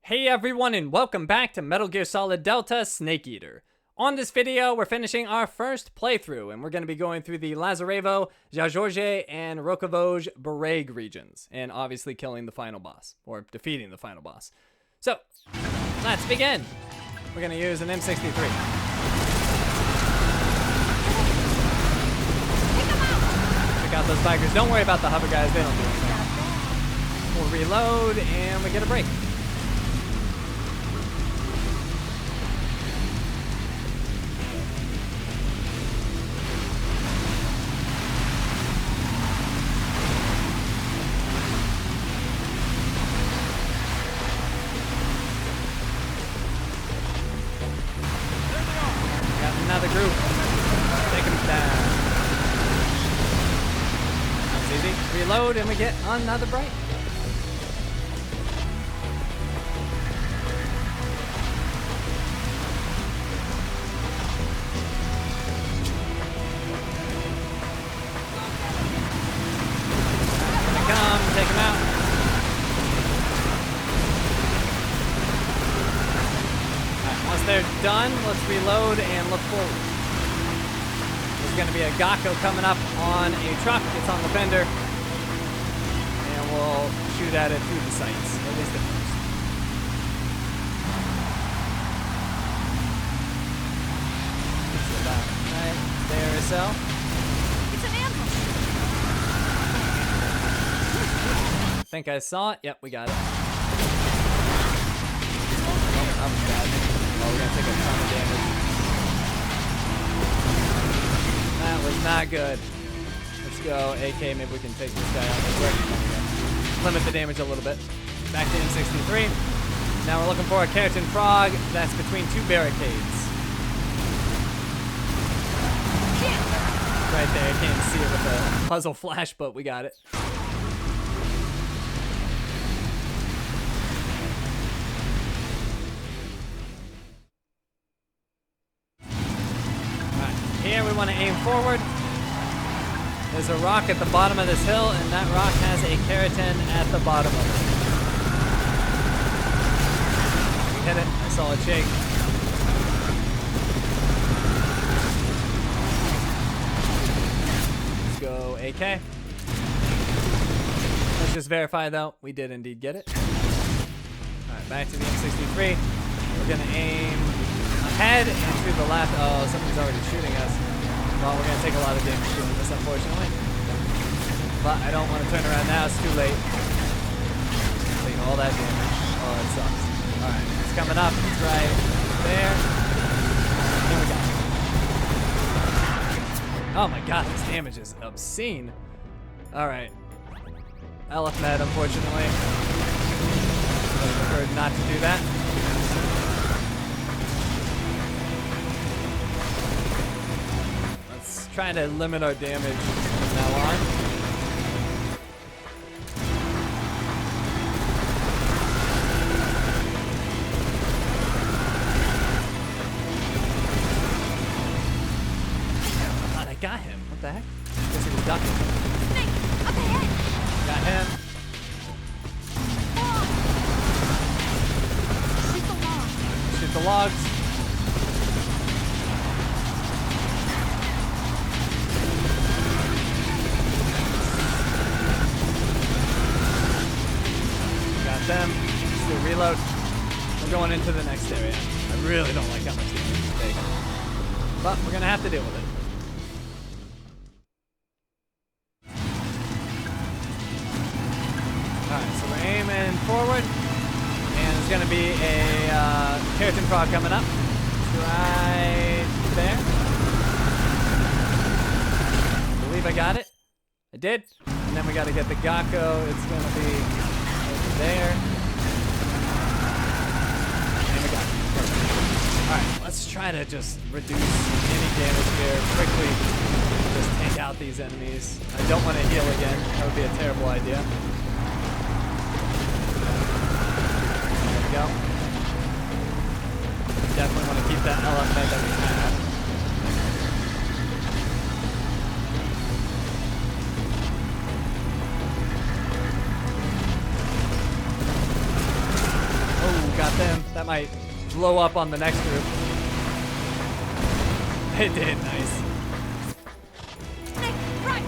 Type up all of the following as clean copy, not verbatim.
Hey everyone, and welcome back to Metal Gear Solid Delta Snake Eater. On this video, we're finishing our first playthrough, and we're going to be going through the Lazorevo, Zaozyorje, and Rokovoj Bereg regions, and obviously killing the final boss, or defeating the final boss. So, let's begin. We're going to use an M63. Check out those bikers. Don't worry about the hover guys, they don't do anything. We'll reload, and we get a break. Another group. Take them down. That's easy. Reload and we get another break. Here they come. Take them out. Once they're done, let's reload and look forward. There's going to be a Gakko coming up on a truck. It's on the fender. And we'll shoot at it through the sights, at least at first. It's about right there or so. It's an ambush. I think I saw it. Yep, we got it. Oh, that was bad. Oh, we're gonna take a ton of damage. That was not good. Let's go, AK. Maybe we can take this guy out real quick. Limit the damage a little bit. Back to M63. Now we're looking for a Kerotan Frog that's between two barricades. Right there. I can't see it with a puzzle flash, but we got it. Here we want to aim forward. There's a rock at the bottom of this hill, and that rock has a Kerotan at the bottom of it. We hit it. I saw it shake. Let's go AK. Let's just verify though. We did indeed get it. Alright, back to the M63. We're going to aim ahead and to the left. Oh, somebody's already shooting us. Well, we're going to take a lot of damage doing this, unfortunately. But I don't want to turn around now. It's too late. Take all that damage. Oh, that sucks. Alright, it's coming up. It's right there. Here we go. Oh my god, this damage is obscene. Alright. LF med, unfortunately. I preferred not to do that. Trying to limit our damage from now on. God, I got him. What the heck? I guess he was ducking. Snake, up ahead. Got him. Shoot the log. Shoot the logs. Them. Let's do a reload. We're going into the next area. I really don't like how much damage we take. But we're going to have to deal with it. Alright, so we're aiming forward. And there's going to be a Kerotan Frog coming up. Right there. I believe I got it. I did. And then we got to get the Gakko. It's going to be there. And we got it. Perfect. Alright, let's try to just reduce any damage here quickly. Just take out these enemies. I don't want to heal again. That would be a terrible idea. There we go. Definitely want to keep that LF med that we have. got them. That might blow up on the next group. It did, nice. Snake, right!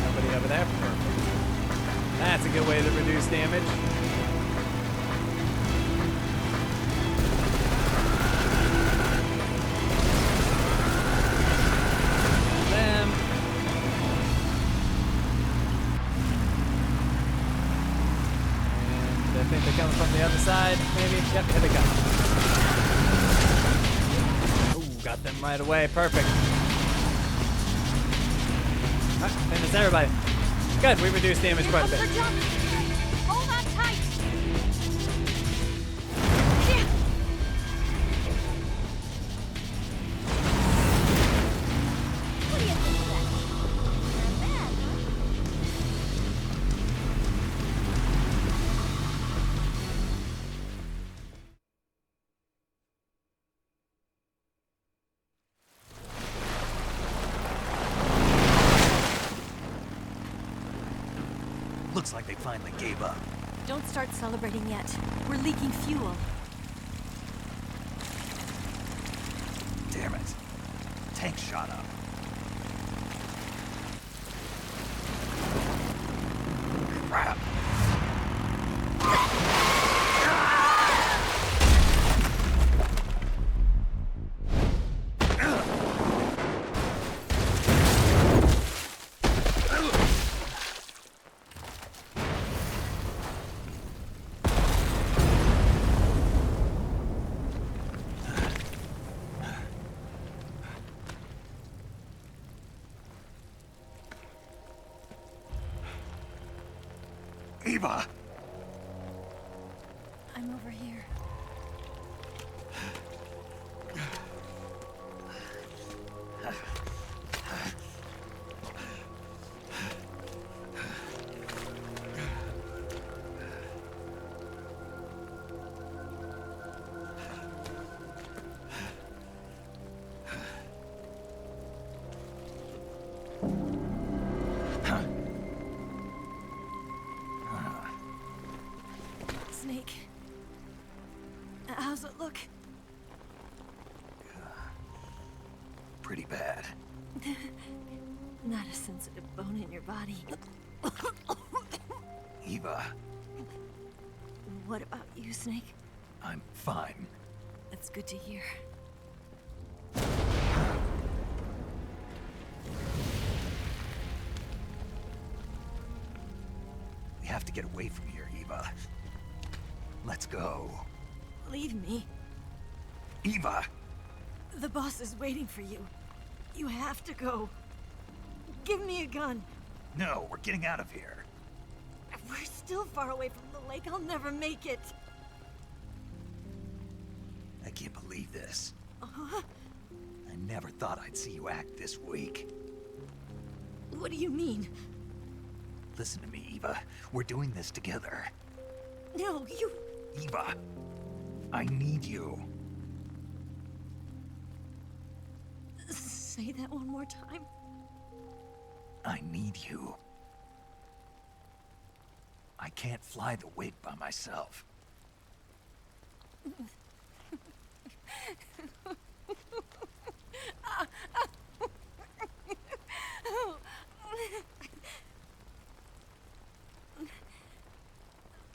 Nobody over there. Perfect. That's a good way to reduce damage. Them. And I think they're coming from the other side, maybe. Yep, here they come. Ooh, got them right away. Perfect. Alright, finish everybody. Good, we reduced damage quite a bit. Upper jump! Hold on tight! Yeah. What do you think of that? Not bad, huh? Looks like they finally gave up. Don't start celebrating yet. We're leaking fuel. Damn it. Tank shot up. Crap. Eva! I'm over here. Snake. How's it look? Pretty bad. Not a sensitive bone in your body. Eva, What about you, Snake? I'm fine. That's good to hear. We have to get away from here, Eva. Let's go. Leave me. Eva! The boss is waiting for you. You have to go. Give me a gun. No, we're getting out of here. We're still far away from the lake. I'll never make it. I can't believe this. Uh-huh. I never thought I'd see you act this weak. What do you mean? Listen to me, Eva. We're doing this together. No, you... Eva, I need you. Say that one more time. I need you. I can't fly the wig by myself.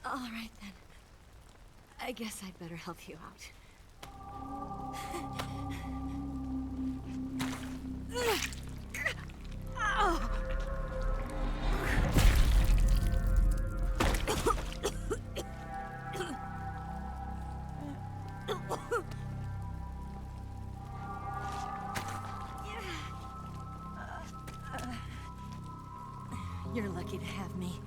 All right, then. I guess I'd better help you out. You're lucky to have me.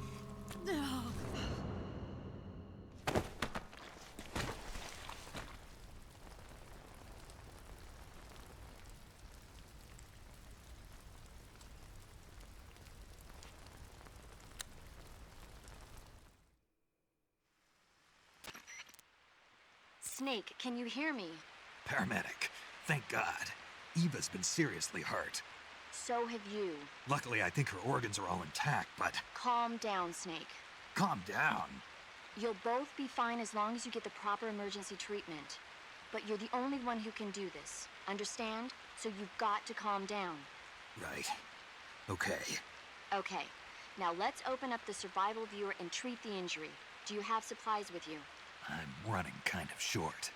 Snake, can you hear me? Paramedic, thank God. Eva's been seriously hurt. So have you. Luckily, I think her organs are all intact, but Calm down, Snake. calm down. You'll both be fine as long as you get the proper emergency treatment. But you're the only one who can do this. Understand? So you've got to calm down. Right. Okay. Okay. Now let's open up the survival viewer and treat the injury. Do you have supplies with you? I'm running kind of short.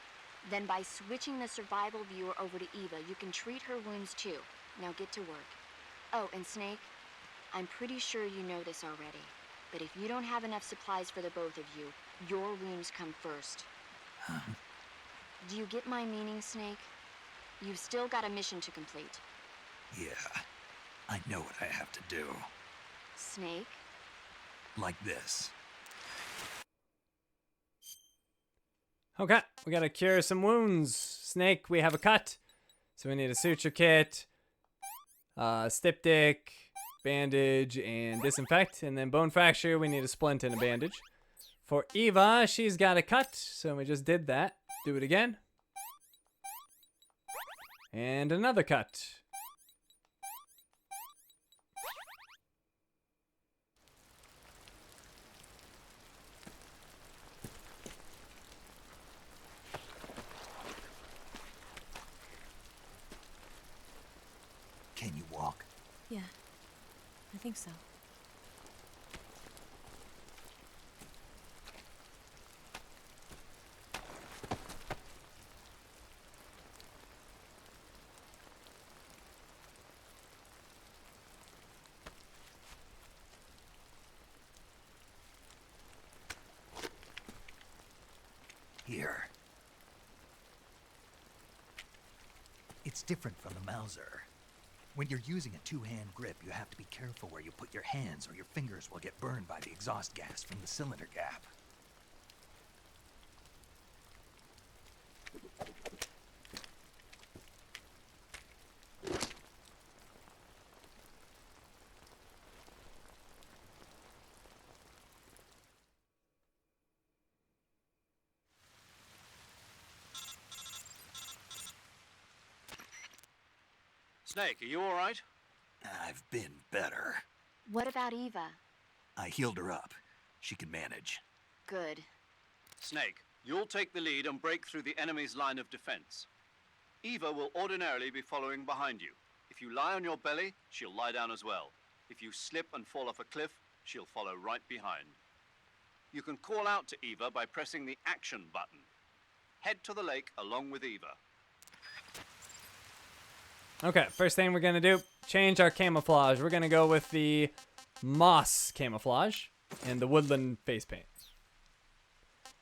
Then by switching the survival viewer over to Eva, you can treat her wounds too. Now get to work. Oh, and Snake, I'm pretty sure you know this already, but if you don't have enough supplies for the both of you, your wounds come first. Do you get my meaning, Snake? You've still got a mission to complete. Yeah. I know what I have to do. Snake? Like this. Okay, we gotta cure some wounds. Snake, we have a cut. So we need a suture kit, styptic, bandage, and disinfect. And then bone fracture, we need a splint and a bandage. For Eva, she's got a cut, so we just did that. Do it again. And another cut. Can you walk? Yeah, I think so. Here. It's different from the Mauser. When you're using a two-hand grip, you have to be careful where you put your hands or your fingers will get burned by the exhaust gas from the cylinder gap. Snake, are you all right? I've been better. What about Eva? I healed her up. She can manage. Good. Snake, you'll take the lead and break through the enemy's line of defense. Eva will ordinarily be following behind you. If you lie on your belly, she'll lie down as well. If you slip and fall off a cliff, she'll follow right behind. You can call out to Eva by pressing the action button. Head to the lake along with Eva. Okay, first thing we're gonna do, change our camouflage. We're gonna go with the moss camouflage and the woodland face paint.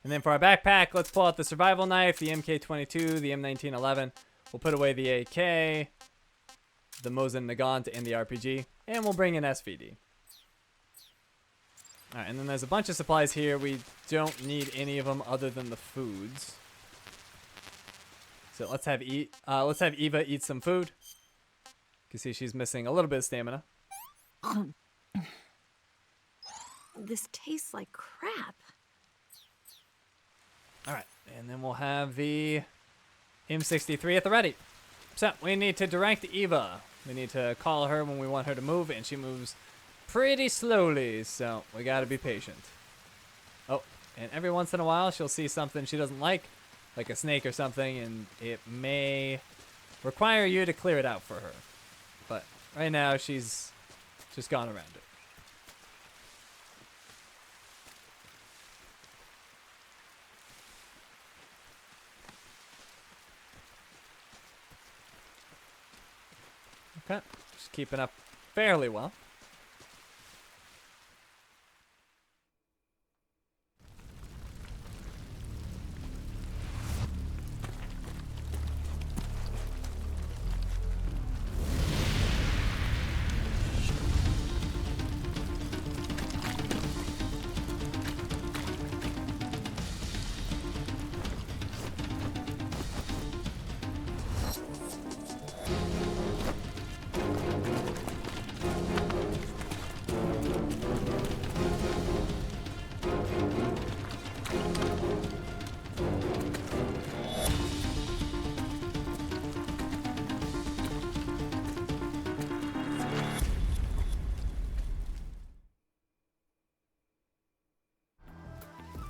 And then for our backpack, let's pull out the survival knife, the MK22, the M1911. We'll put away the AK, the Mosin Nagant, and the RPG, and we'll bring in SVD. All right, and then there's a bunch of supplies here. We don't need any of them other than the foods. So let's have Eva eat some food. You can see she's missing a little bit of stamina. This tastes like crap. All right, and then we'll have the M63 at the ready. So we need to direct Eva. We need to call her when we want her to move, and she moves pretty slowly, so we gotta be patient. Oh, and every once in a while she'll see something she doesn't like a snake or something, and it may require you to clear it out for her. But right now, she's just gone around it. Okay, just keeping up fairly well.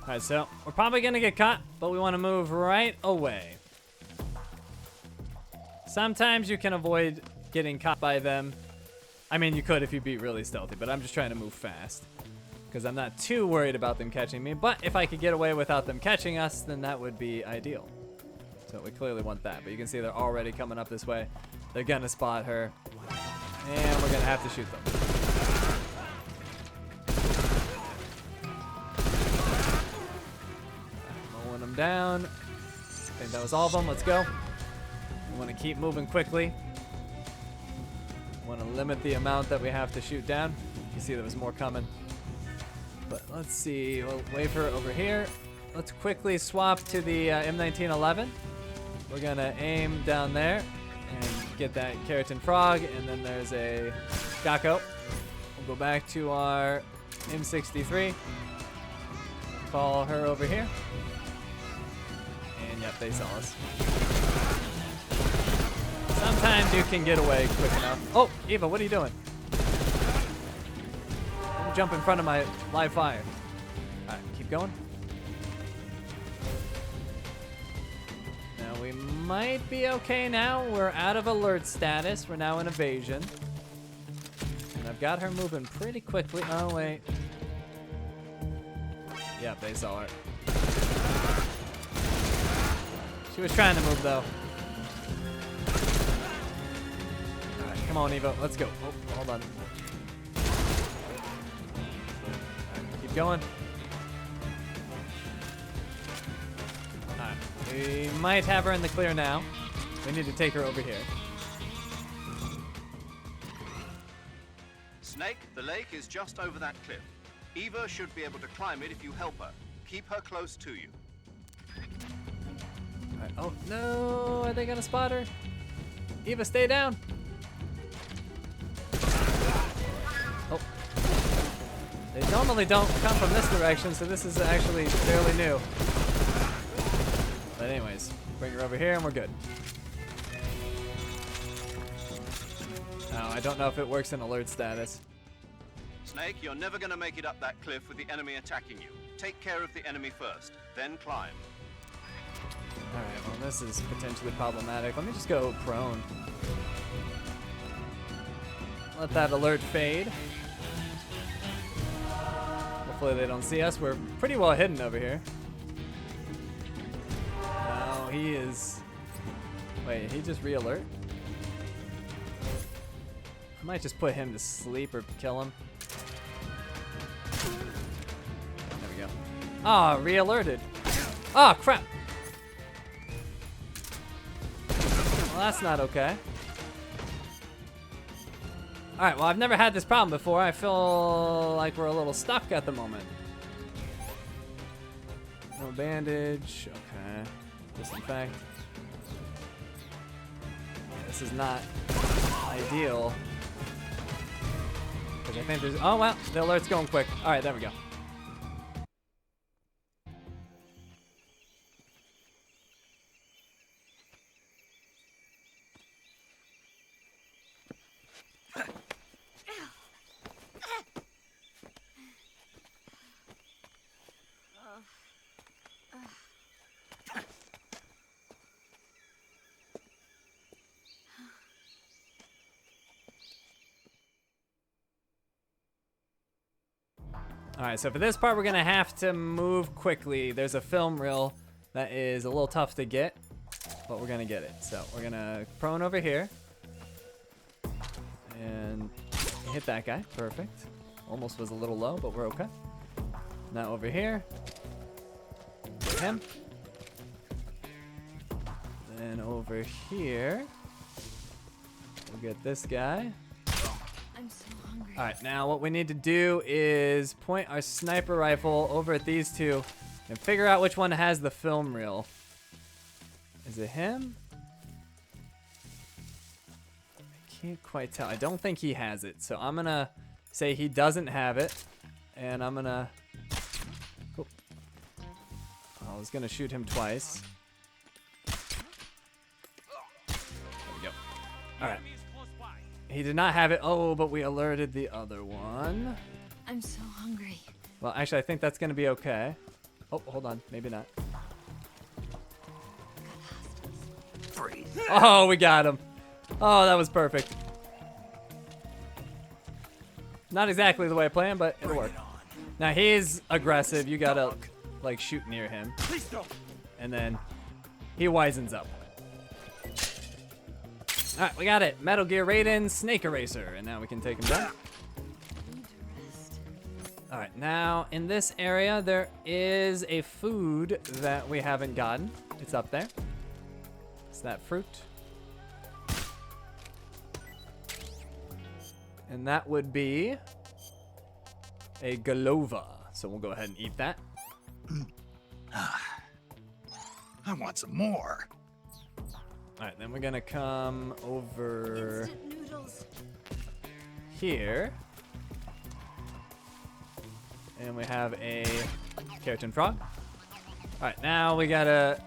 Alright, so we're probably gonna get caught, but we want to move right away. Sometimes you can avoid getting caught by them. I mean, you could if you beat really stealthy, but I'm just trying to move fast. Because I'm not too worried about them catching me, but if I could get away without them catching us, then that would be ideal. So we clearly want that, but you can see they're already coming up this way. They're gonna spot her, and we're gonna have to shoot them. Mowing them down. I think that was all of them. Let's go. We want to keep moving quickly. Want to limit the amount that we have to shoot down. You see there was more coming. But let's see. We'll wait for it over here. Let's quickly swap to the M1911. We're going to aim down there and get that Kerotan Frog. And then there's a Gakko. We'll go back to our M63. Call her over here. And yep, they saw us. Sometimes you can get away quick enough. Oh, Eva, what are you doing? Don't jump in front of my live fire. All right, keep going. Now we might be okay now. We're out of alert status. We're now in evasion. And I've got her moving pretty quickly. Oh, wait. Yep, they saw her. She was trying to move, though. Come on, Evo. Let's go. Oh, hold on. Right, keep going. Alright. We might have her in the clear now. We need to take her over here. Snake, the lake is just over that cliff. Eva should be able to climb it if you help her. Keep her close to you. Alright. Oh, no. Are they going to spot her? Eva, stay down. Oh. They normally don't come from this direction, so this is actually fairly new. But anyways, bring her over here and we're good. Now, I don't know if it works in alert status. Snake, you're never going to make it up that cliff with the enemy attacking you. Take care of the enemy first, then climb. Alright, well this is potentially problematic. Let me just go prone. Let that alert fade. Hopefully they don't see us. We're pretty well hidden over here. No, he is... Wait, he just re-alert? I might just put him to sleep or kill him. There we go. Ah, re-alerted. Oh, crap! Well, that's not okay. Alright, well, I've never had this problem before. I feel like we're a little stuck at the moment. No bandage. Okay. Disinfect. This is not ideal. Because I think there's... Oh, well, the alert's going quick. Alright, there we go. Alright, so for this part, we're going to have to move quickly. There's a film reel that is a little tough to get, but we're going to get it. So we're going to prone over here and hit that guy. Perfect. Almost was a little low, but we're okay. Now over here. Hit him. Then over here, we'll get this guy. I'm so hungry. All right, now what we need to do is point our sniper rifle over at these two and figure out which one has the film reel. Is it him? I can't quite tell. I don't think he has it, so I'm gonna say he doesn't have it, and I'm gonna... Oh. I was gonna shoot him twice. There we go. All right. He did not have it. Oh, but we alerted the other one. I'm so hungry. Well, actually, I think that's going to be okay. Oh, hold on. Maybe not. Freeze. Oh, we got him. Oh, that was perfect. Not exactly the way I planned, but it'll work. Now, he's aggressive. You gotta, like, shoot near him. Please don't. And then he wisens up. All right, we got it. Metal Gear Raiden, Snake Eraser. And now we can take him down. All right, now in this area, there is a food that we haven't gotten. It's up there. It's that fruit. And that would be a Golova. So we'll go ahead and eat that. I want some more. All right, then we're gonna come over Instant noodles. here. And we have a Kerotan Frog. All right, now we gotta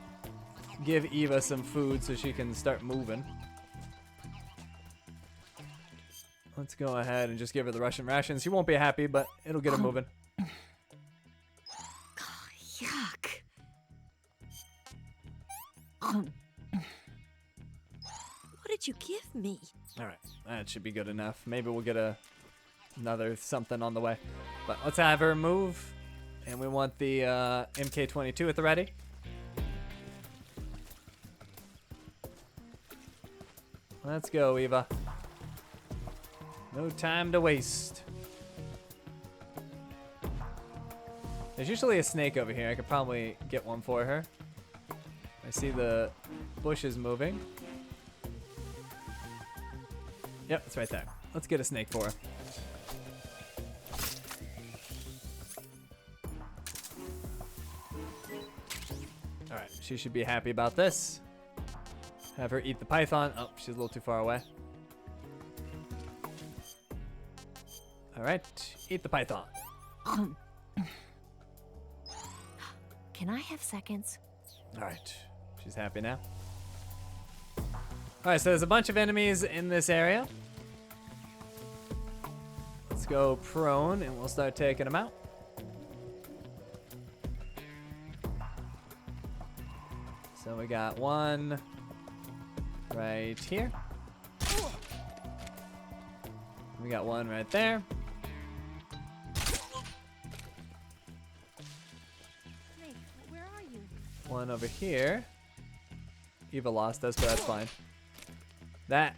give Eva some food so she can start moving. Let's go ahead and just give her the Russian rations. She won't be happy, but it'll get her moving. Yuck. What did you give me? All right, that should be good enough. Maybe we'll get another something on the way. But let's have her move. And we want the MK22 at the ready. Let's go, Eva. No time to waste. There's usually a snake over here. I could probably get one for her. I see the bushes moving. Yep, it's right there. Let's get a snake for her. Alright, she should be happy about this. Have her eat the python. Oh, she's a little too far away. Alright, eat the python. Can I have seconds? Alright, she's happy now. Alright, so there's a bunch of enemies in this area. Let's go prone and we'll start taking them out. So we got one right here. We got one right there. Snake, where are you? One over here. Eva lost us, but that's fine. That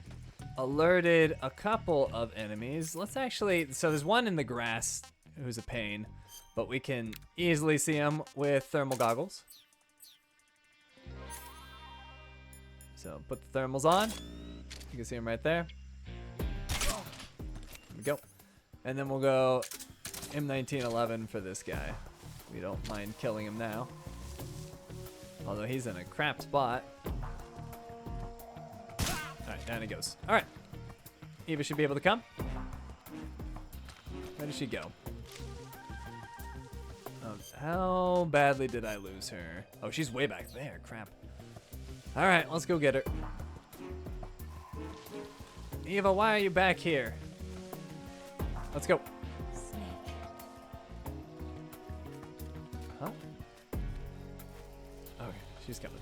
alerted a couple of enemies. Let's actually, so there's one in the grass who's a pain, but we can easily see him with thermal goggles. So put the thermals on. You can see him right there. There we go. And then we'll go M1911 for this guy. We don't mind killing him now. Although he's in a crap spot. Alright, down he goes. Alright. Eva should be able to come. Where did she go? How badly did I lose her? Oh, she's way back there. Crap. Alright, let's go get her. Eva, why are you back here? Let's go. Snake. Huh? Okay, she's coming.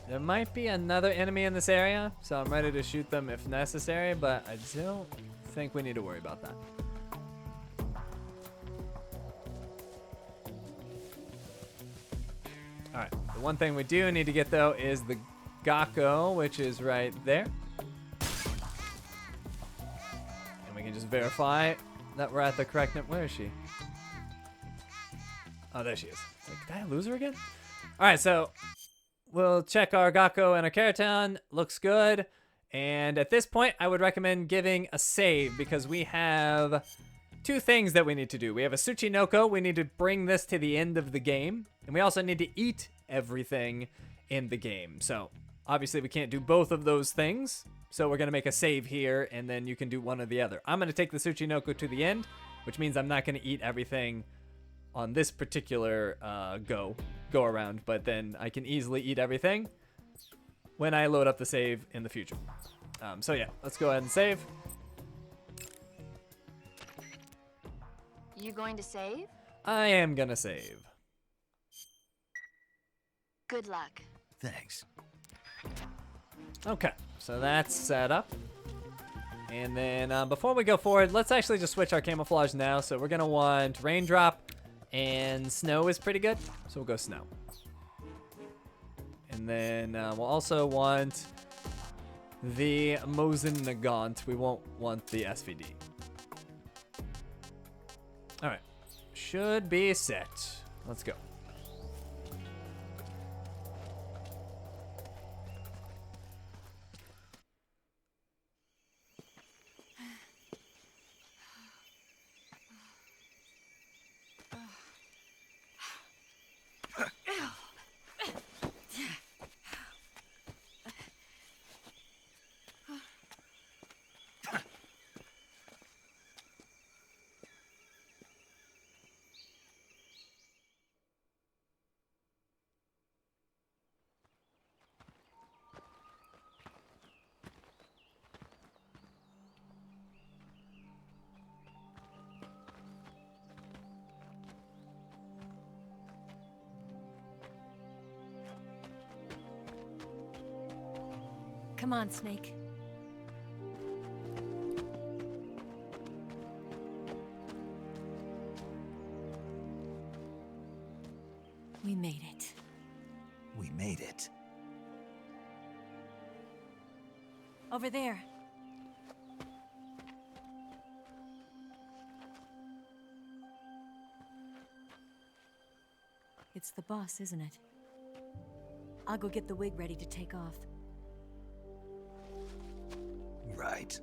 There might be another enemy in this area, so I'm ready to shoot them if necessary, but I don't think we need to worry about that. Alright, the one thing we do need to get though is the Gakko, which is right there. And we can just verify that we're at the correct number. Where is she? Oh, there she is. Like, did I lose her again? Alright, so we'll check our Gakko and our Kerotan. Looks good. And at this point, I would recommend giving a save because we have two things that we need to do. We have a Tsuchinoko. We need to bring this to the end of the game. And we also need to eat everything in the game. So obviously we can't do both of those things. So we're going to make a save here and then you can do one or the other. I'm going to take the Tsuchinoko to the end, which means I'm not going to eat everything on this particular go around, but then I can easily eat everything when I load up the save in the future. So yeah, let's go ahead and save. You going to save? I am gonna save. Good luck. Thanks. Okay, so that's set up. And then before we go forward, let's actually just switch our camouflage now. So we're gonna want raindrop, and snow is pretty good, so we'll go snow. And then we'll also want the Mosin Nagant. We won't want the SVD. All right, should be set. Let's go. Come on, Snake. We made it. We made it. Over there. It's the boss, isn't it? I'll go get the wig ready to take off. Right.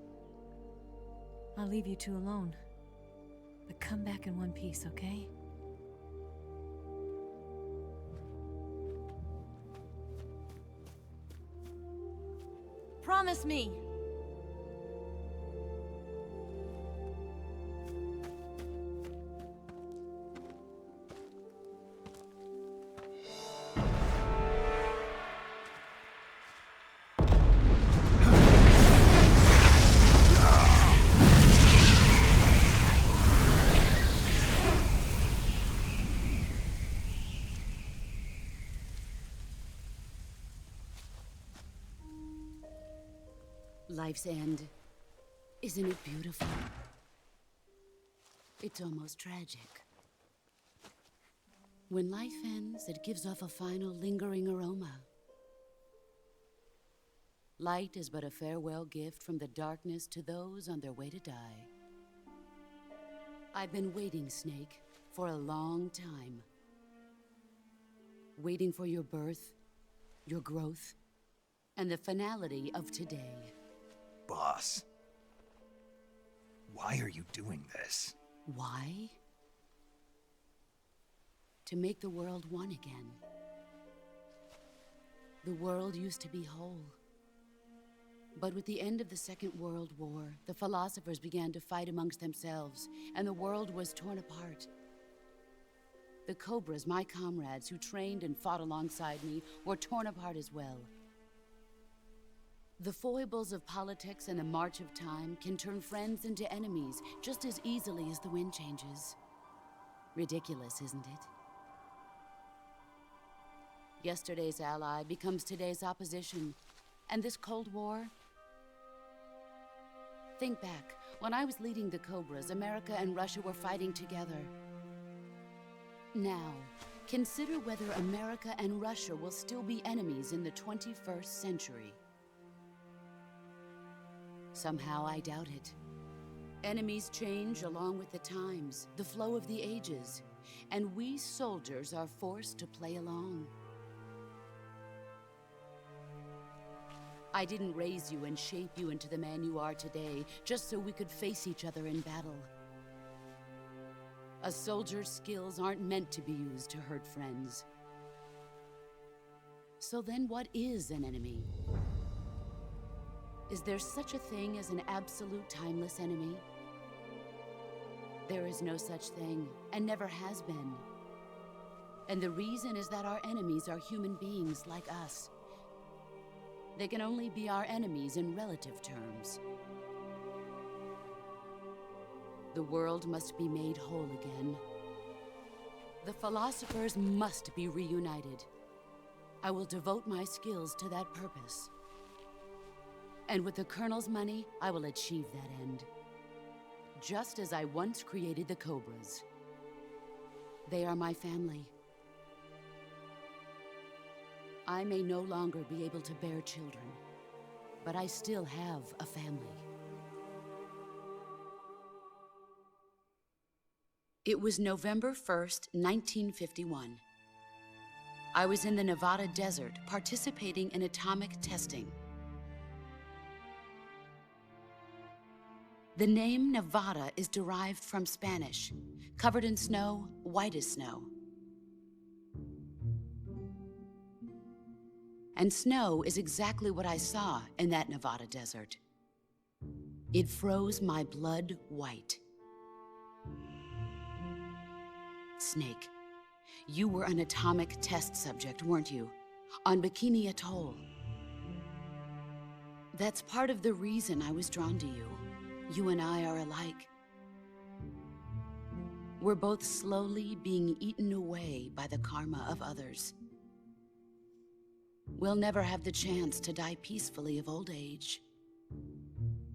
I'll leave you two alone. But come back in one piece, okay? Promise me! Life's end. Isn't it beautiful? It's almost tragic. When life ends, it gives off a final lingering aroma. Light is but a farewell gift from the darkness to those on their way to die. I've been waiting, Snake, for a long time. Waiting for your birth, your growth, and the finality of today. Boss. Why are you doing this? Why? To make the world one again. The world used to be whole. But with the end of the Second World War, the philosophers began to fight amongst themselves, and the world was torn apart. The Cobras, my comrades who trained and fought alongside me, were torn apart as well. The foibles of politics and the march of time can turn friends into enemies just as easily as the wind changes. Ridiculous, isn't it? Yesterday's ally becomes today's opposition, and this Cold War? Think back. When I was leading the Cobras, America and Russia were fighting together. Now, consider whether America and Russia will still be enemies in the 21st century. Somehow I doubt it. Enemies change along with the times, the flow of the ages, and we soldiers are forced to play along. I didn't raise you and shape you into the man you are today just so we could face each other in battle. A soldier's skills aren't meant to be used to hurt friends. So then what is an enemy? Is there such a thing as an absolute timeless enemy? There is no such thing, and never has been. And the reason is that our enemies are human beings like us. They can only be our enemies in relative terms. The world must be made whole again. The philosophers must be reunited. I will devote my skills to that purpose. And with the Colonel's money, I will achieve that end. Just as I once created the Cobras. They are my family. I may no longer be able to bear children, but I still have a family. It was November 1st, 1951. I was in the Nevada desert participating in atomic testing. The name Nevada is derived from Spanish, covered in snow, white as snow. And snow is exactly what I saw in that Nevada desert. It froze my blood white. Snake, you were an atomic test subject, weren't you? On Bikini Atoll. That's part of the reason I was drawn to you. You and I are alike. We're both slowly being eaten away by the karma of others. We'll never have the chance to die peacefully of old age.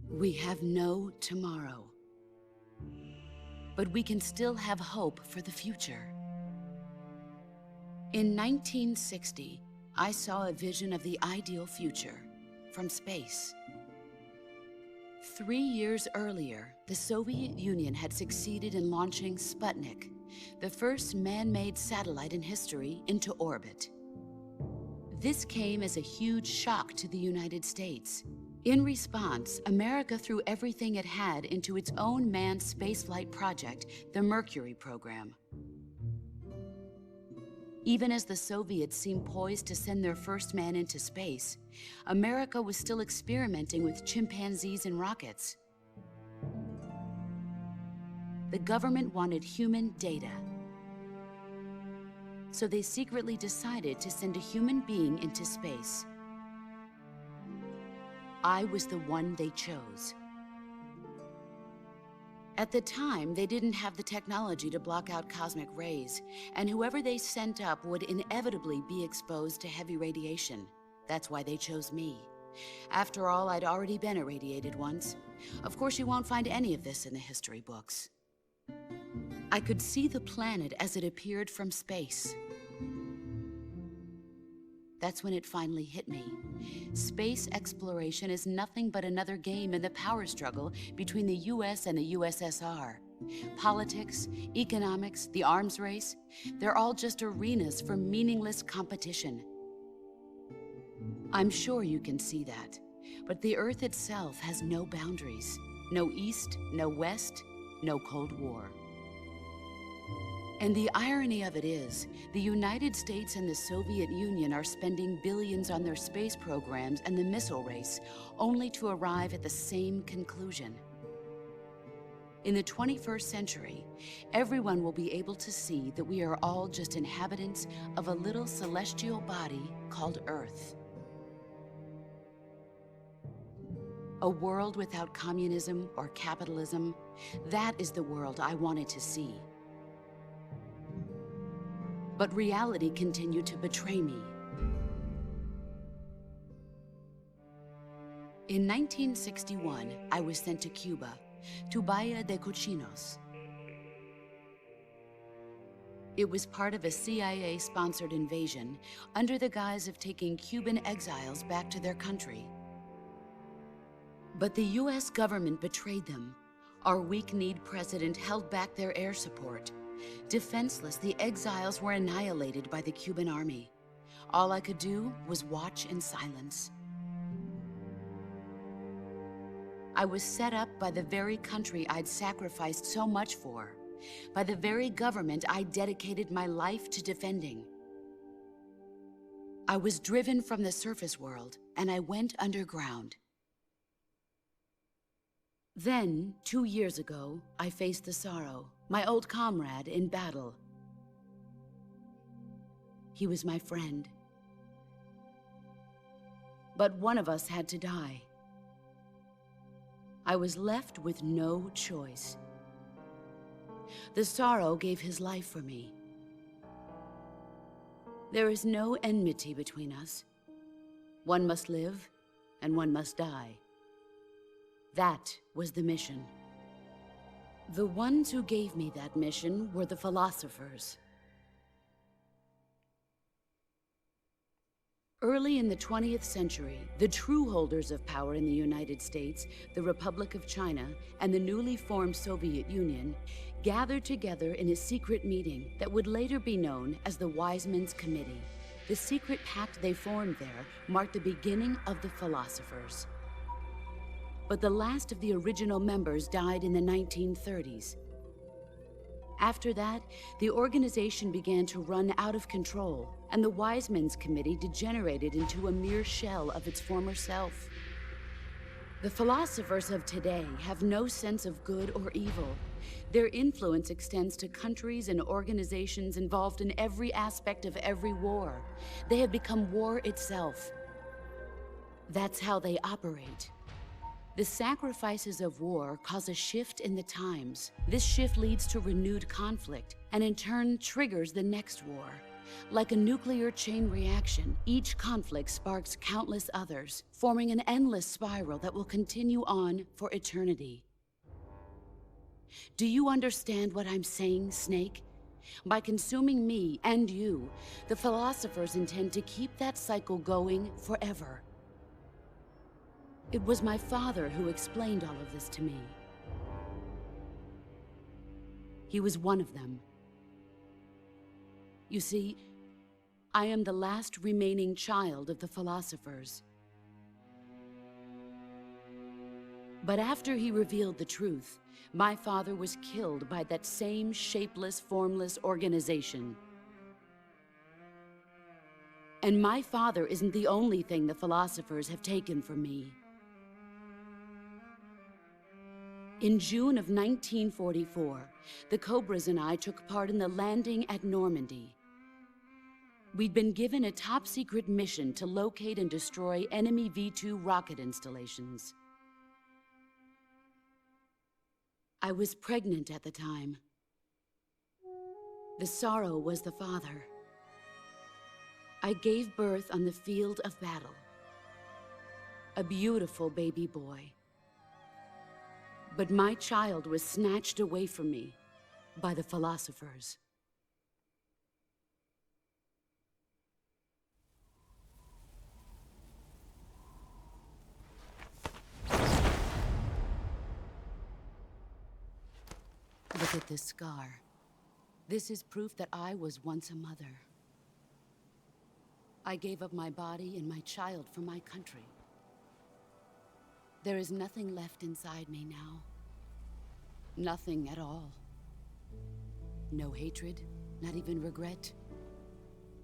We have no tomorrow. But we can still have hope for the future. In 1960, I saw a vision of the ideal future from space. 3 years earlier, the Soviet Union had succeeded in launching Sputnik, the first man-made satellite in history, into orbit. This came as a huge shock to the United States. In response, America threw everything it had into its own manned spaceflight project, the Mercury program. Even as the Soviets seemed poised to send their first man into space, America was still experimenting with chimpanzees and rockets. The government wanted human data. So they secretly decided to send a human being into space. I was the one they chose. At the time, they didn't have the technology to block out cosmic rays, and whoever they sent up would inevitably be exposed to heavy radiation. That's why they chose me. After all, I'd already been irradiated once. Of course, you won't find any of this in the history books. I could see the planet as it appeared from space. That's when it finally hit me. Space exploration is nothing but another game in the power struggle between the US and the USSR. Politics, economics, the arms race, they're all just arenas for meaningless competition. I'm sure you can see that, but the Earth itself has no boundaries. No East, no West, no Cold War. And the irony of it is, the United States and the Soviet Union are spending billions on their space programs and the missile race, only to arrive at the same conclusion. In the 21st century, everyone will be able to see that we are all just inhabitants of a little celestial body called Earth. A world without communism or capitalism, that is the world I wanted to see. But reality continued to betray me. In 1961, I was sent to Cuba, to Bahia de Cochinos. It was part of a CIA-sponsored invasion under the guise of taking Cuban exiles back to their country. But the US government betrayed them. Our weak-kneed president held back their air support. Defenseless, the exiles were annihilated by the Cuban army. All I could do was watch in silence. I was set up by the very country I'd sacrificed so much for, by the very government I dedicated my life to defending. I was driven from the surface world, and I went underground. Then, 2 years ago, I faced the sorrow, my old comrade in battle. He was my friend. But one of us had to die. I was left with no choice. the sorrow gave his life for me. There is no enmity between us. One must live, and one must die. That was the mission. The ones who gave me that mission were the philosophers. Early in the 20th century, the true holders of power in the United States, the Republic of China, and the newly formed Soviet Union gathered together in a secret meeting that would later be known as the Wise Men's Committee. The secret pact they formed there marked the beginning of the philosophers. But the last of the original members died in the 1930s. After that, the organization began to run out of control, and the Wise Men's Committee degenerated into a mere shell of its former self. The philosophers of today have no sense of good or evil. Their influence extends to countries and organizations involved in every aspect of every war. They have become war itself. That's how they operate. The sacrifices of war cause a shift in the times. This shift leads to renewed conflict, and in turn triggers the next war. Like a nuclear chain reaction, each conflict sparks countless others, forming an endless spiral that will continue on for eternity. Do you understand what I'm saying, Snake? By consuming me and you, the philosophers intend to keep that cycle going forever. It was my father who explained all of this to me. He was one of them. You see, I am the last remaining child of the philosophers. But after he revealed the truth, my father was killed by that same shapeless, formless organization. And my father isn't the only thing the philosophers have taken from me. In June of 1944, the Cobras and I took part in the landing at Normandy. We'd been given a top-secret mission to locate and destroy enemy V-2 rocket installations. I was pregnant at the time. The sorrow was the father. I gave birth on the field of battle. A beautiful baby boy. But my child was snatched away from me by the philosophers. Look at this scar. This is proof that I was once a mother. I gave up my body and my child for my country. There is nothing left inside me now. Nothing at all. No hatred, not even regret.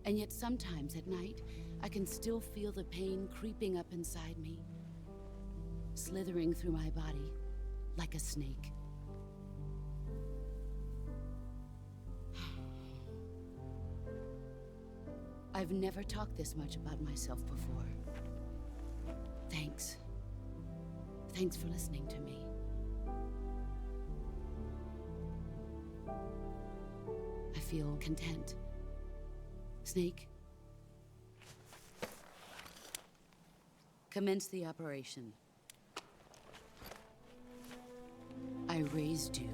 And yet sometimes at night, I can still feel the pain creeping up inside me, slithering through my body like a snake. I've never talked this much about myself before. Thanks. Thanks for listening to me. I feel content. Snake, commence the operation. I raised you.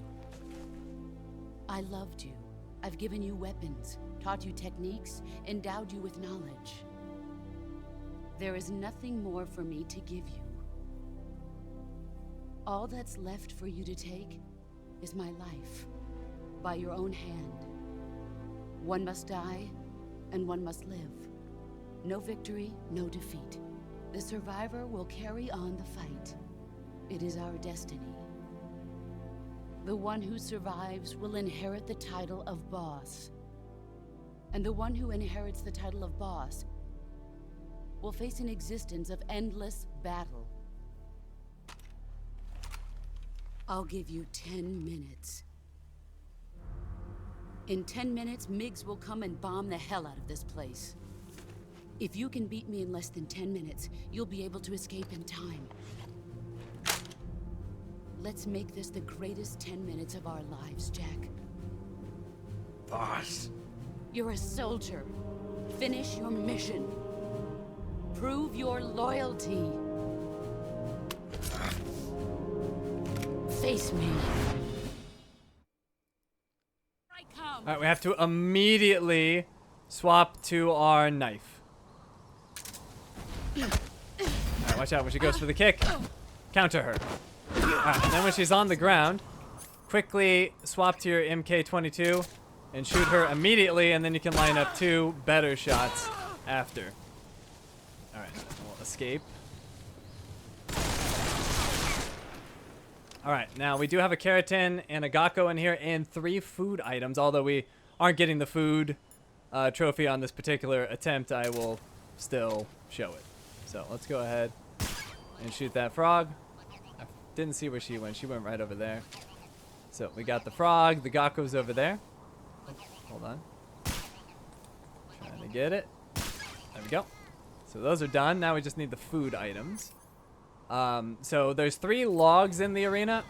I loved you. I've given you weapons, taught you techniques, endowed you with knowledge. There is nothing more for me to give you. All that's left for you to take is my life, by your own hand. One must die, and one must live. No victory, no defeat. The survivor will carry on the fight. It is our destiny. The one who survives will inherit the title of boss. And the one who inherits the title of boss will face an existence of endless battle. I'll give you 10 minutes. In 10 minutes, MiGs will come and bomb the hell out of this place. If you can beat me in less than 10 minutes, you'll be able to escape in time. Let's make this the greatest 10 minutes of our lives, Jack. boss. You're a soldier. Finish your mission. Prove your loyalty. Face me. I come. All right, we have to immediately swap to our knife. All right, watch out when she goes for the kick. Counter her. All right, and then when she's on the ground, quickly swap to your MK22 and shoot her immediately, and then you can line up 2 better shots after. All right, we'll escape. All right, now we do have a Kerotan and a Gakko in here and 3 food items. Although we aren't getting the food trophy on this particular attempt, I will still show it. So let's go ahead and shoot that frog. I didn't see where she went. She went right over there. So we got the frog. The Gakko's over there. Hold on. Trying to get it. There we go. So those are done. Now we just need the food items. So there's 3 logs in the arena,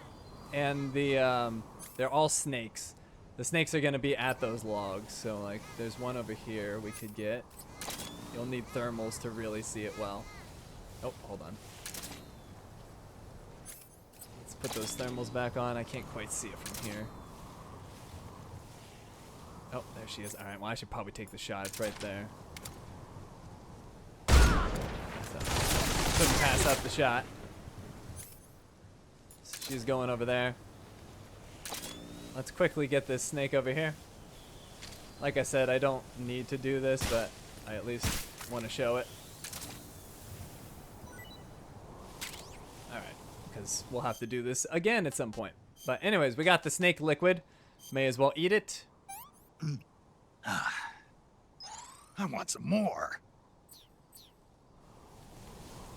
and they're all snakes. The snakes are gonna be at those logs. So like, there's one over here we could get. You'll need thermals to really see it well. Oh, hold on. Let's put those thermals back on. I can't quite see it from here. Oh, there she is. All right, well, I should probably take the shot. It's right there. So, couldn't pass up the shot. So she's going over there. Let's quickly get this snake over here. Like I said, I don't need to do this, but I at least want to show it. Alright, because we'll have to do this again at some point. But anyways, we got the snake liquid. May as well eat it. I want some more.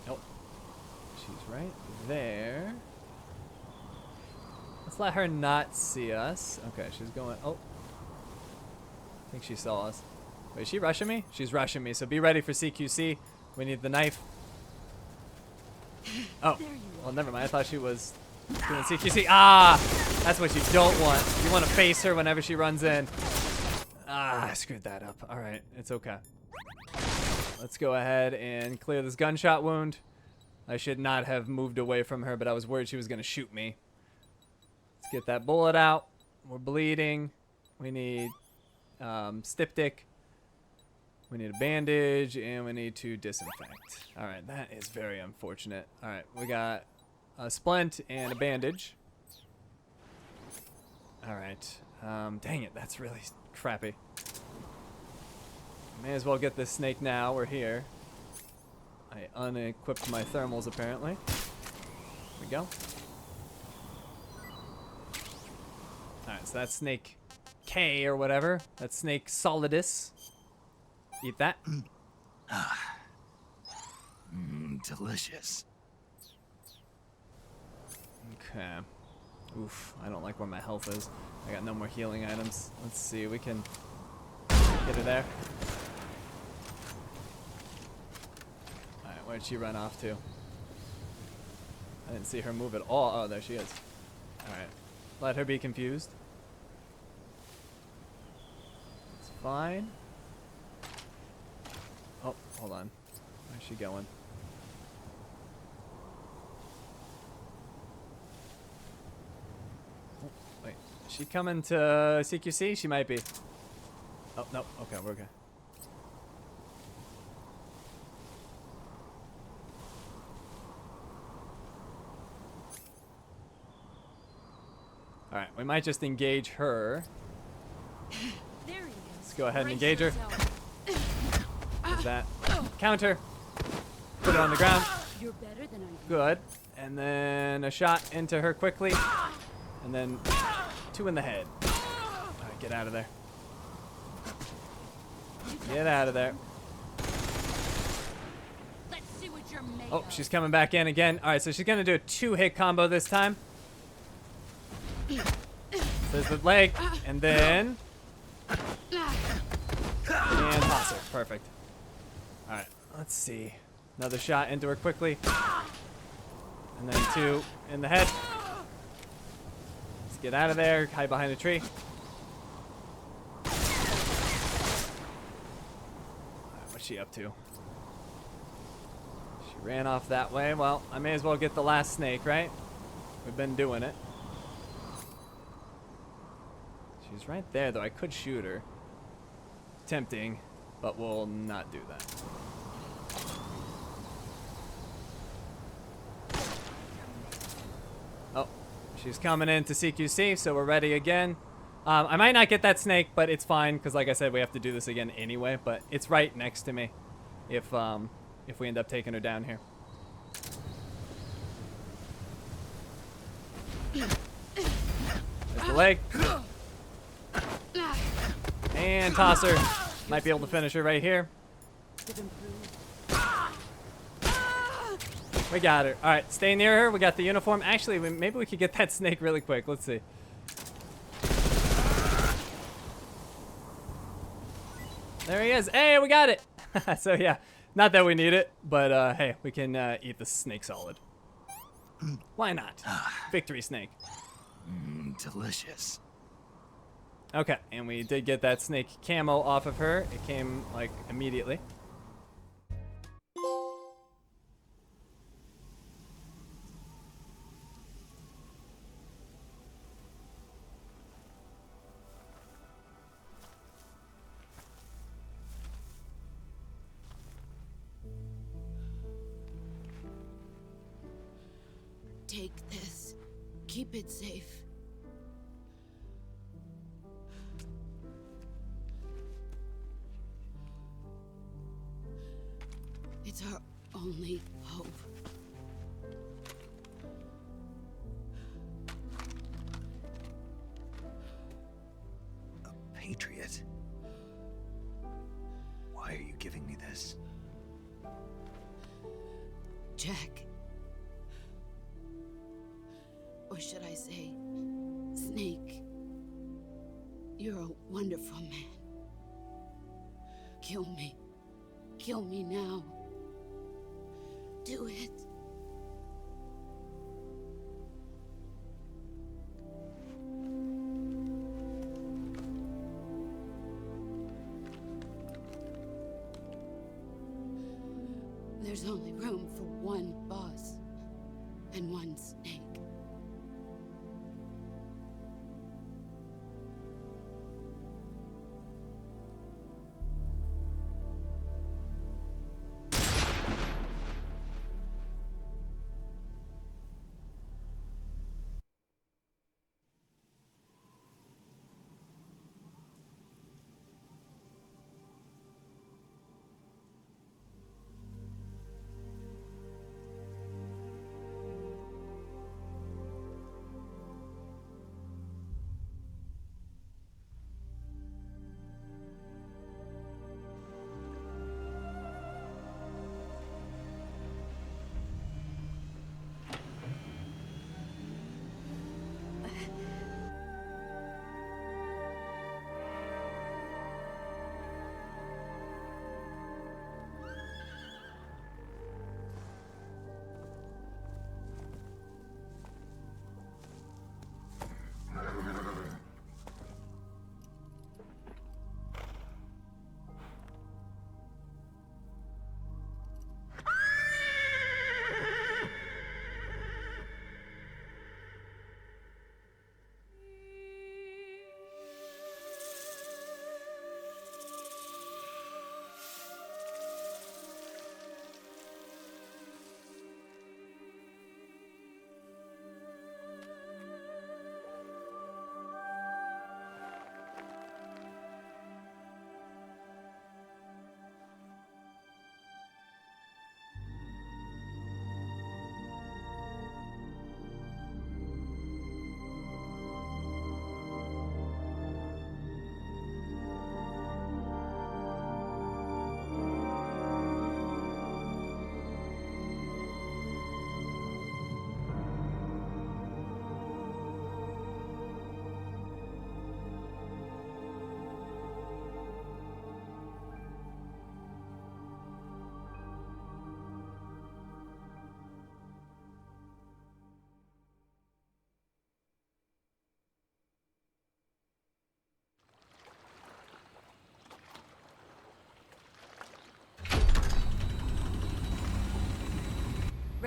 Nope. She's right there. Let's let her not see us. Okay, she's going. Oh. I think she saw us. Wait, is she rushing me? She's rushing me, so be ready for CQC. We need the knife. Oh. Well, never mind. I thought she was doing CQC. Ah! That's what you don't want. You want to face her whenever she runs in. Ah, I screwed that up. All right, it's okay. Let's go ahead and clear this gunshot wound. I should not have moved away from her, but I was worried she was going to shoot me. Let's get that bullet out. We're bleeding. We need styptic. We need a bandage, and we need to disinfect. All right, that is very unfortunate. All right, we got a splint and a bandage. All right. Dang it, that's really crappy. May as well get this snake now. We're here. I unequipped my thermals, apparently. There we go. Alright, so that's snake K or whatever. That's snake Solidus. Eat that. Delicious. Okay. Oof, I don't like where my health is. I got no more healing items. Let's see, we can get her there. Alright, where'd she run off to? I didn't see her move at all. Oh, there she is. Alright, let her be confused. It's fine. Oh, hold on. Where's she going? Wait, is she coming to CQC? She might be. Oh, no. Okay, we're okay. Alright, we might just engage her. There he is. Let's go ahead and engage her. There's that. Counter. Put her on the ground. You're better than I am. Good. And then a shot into her quickly. And then 2 in the head. Alright, get out of there. Get out of there. Let's see what you're made Oh, of. she's coming back in again. Alright, so she's going to do a 2-hit combo this time. There's the leg. And then... and toss her. Perfect. Alright, let's see. Another shot into her quickly. And then 2 in the head. Let's get out of there. Hide behind a tree. What's she up to? She ran off that way. Well, I may as well get the last snake, right? We've been doing it. She's right there, though. I could shoot her. Tempting, but we'll not do that. Oh, she's coming in to CQC, so we're ready again. I might not get that snake, but it's fine, because like I said, we have to do this again anyway, but it's right next to me if we end up taking her down here. There's the leg. And toss her. Might be able to finish her right here. We got her. All right, stay near her. We got the uniform. Actually, maybe we could get that snake really quick. Let's see. There he is. Hey, we got it. So yeah, not that we need it, but hey, we can eat the snake solid. Why not? Victory snake. Delicious. Okay, and we did get that snake camo off of her. It came like immediately. Take this. Keep it safe. It's our only hope. A patriot? Why are you giving me this? Jack. Or should I say, Snake. You're a wonderful man. Kill me. Kill me now. Do it. There's only room for one boss and one snake.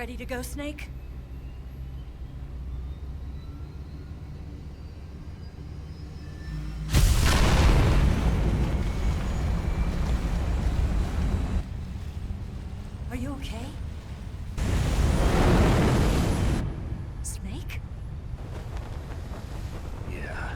ready to go, Snake? Are you okay? Snake? Yeah.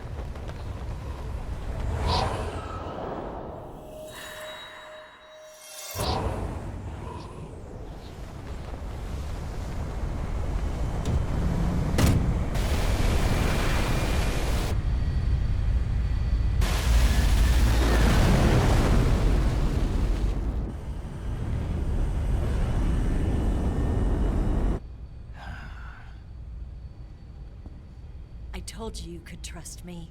I told you you could trust me.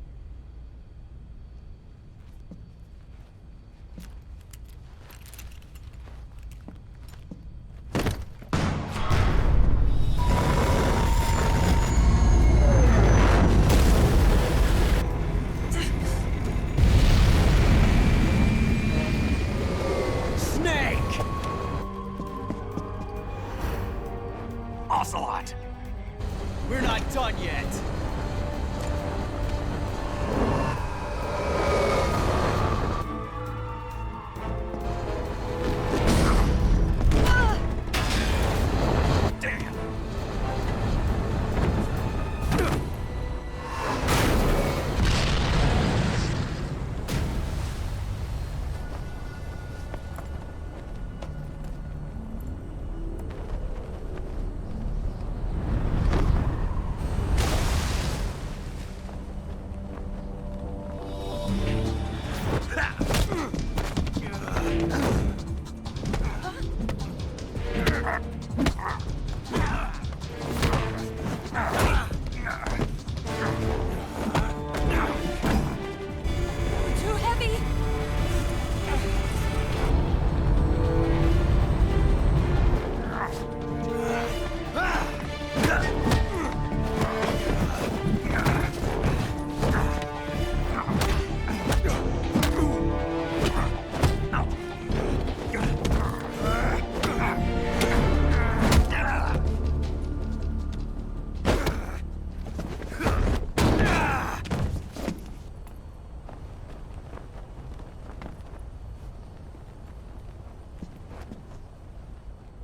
Snake! Ocelot! We're not done yet. Damn! Too heavy!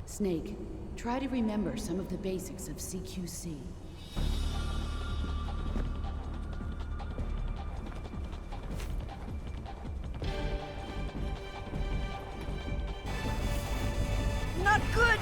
Snake, try to remember some of the basics of CQC. Not good!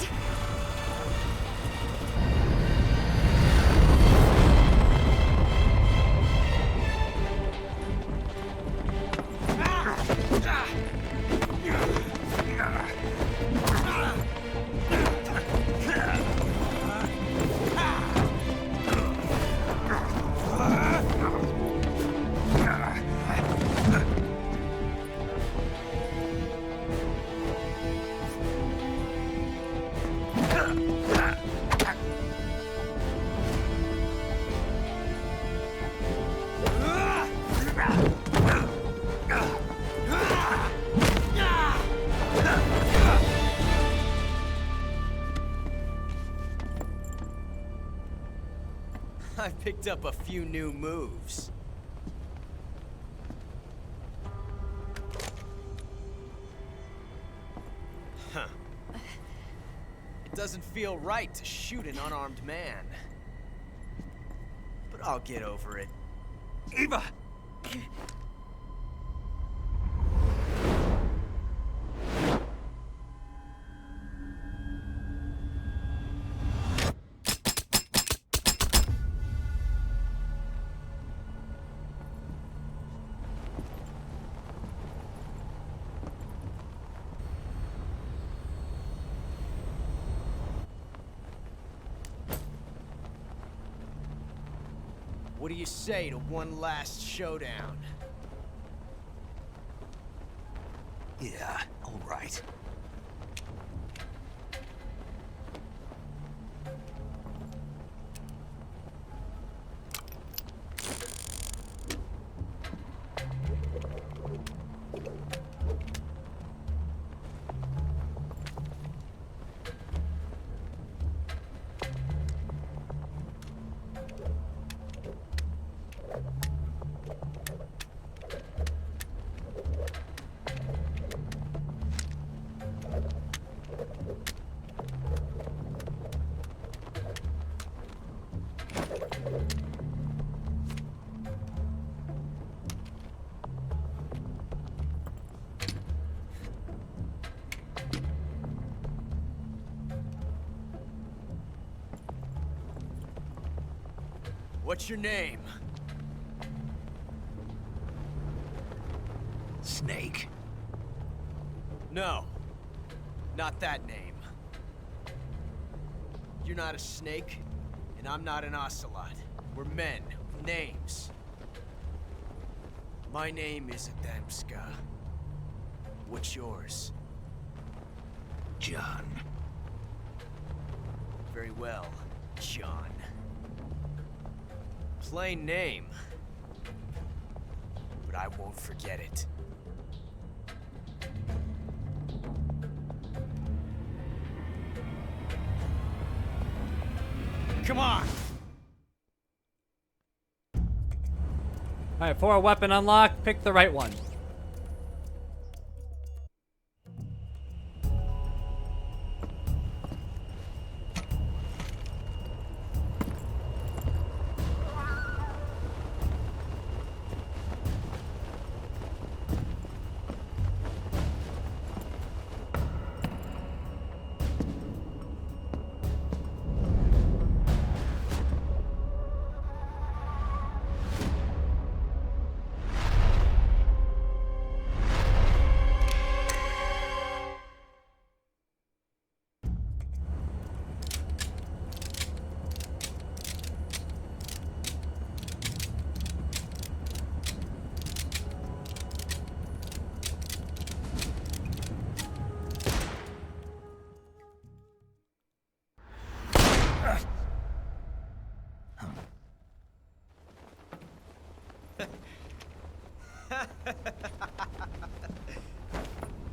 I've picked up a few new moves. Huh. It doesn't feel right to shoot an unarmed man. But I'll get over it. Eva! What do you say to one last showdown? Yeah, all right. What's your name? Snake. No. Not that name. You're not a snake, and I'm not an ocelot. We're men with names. My name is Adamska. What's yours? John. Very well, John. Plain name. But I won't forget it. Come on! Alright, for a weapon unlock, pick the right one.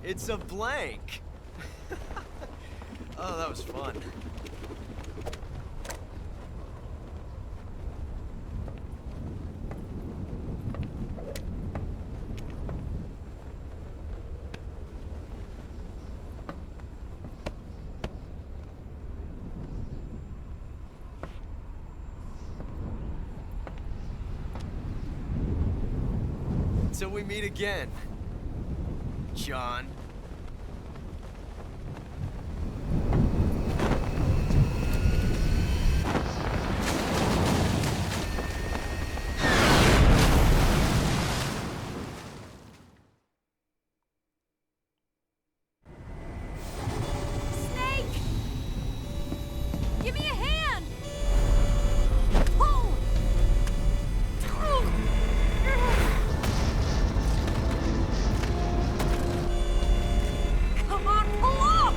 It's a blank. Oh, that was fun. Till we meet again, John. Snake! Give me a hand! Pull! Come on, pull up!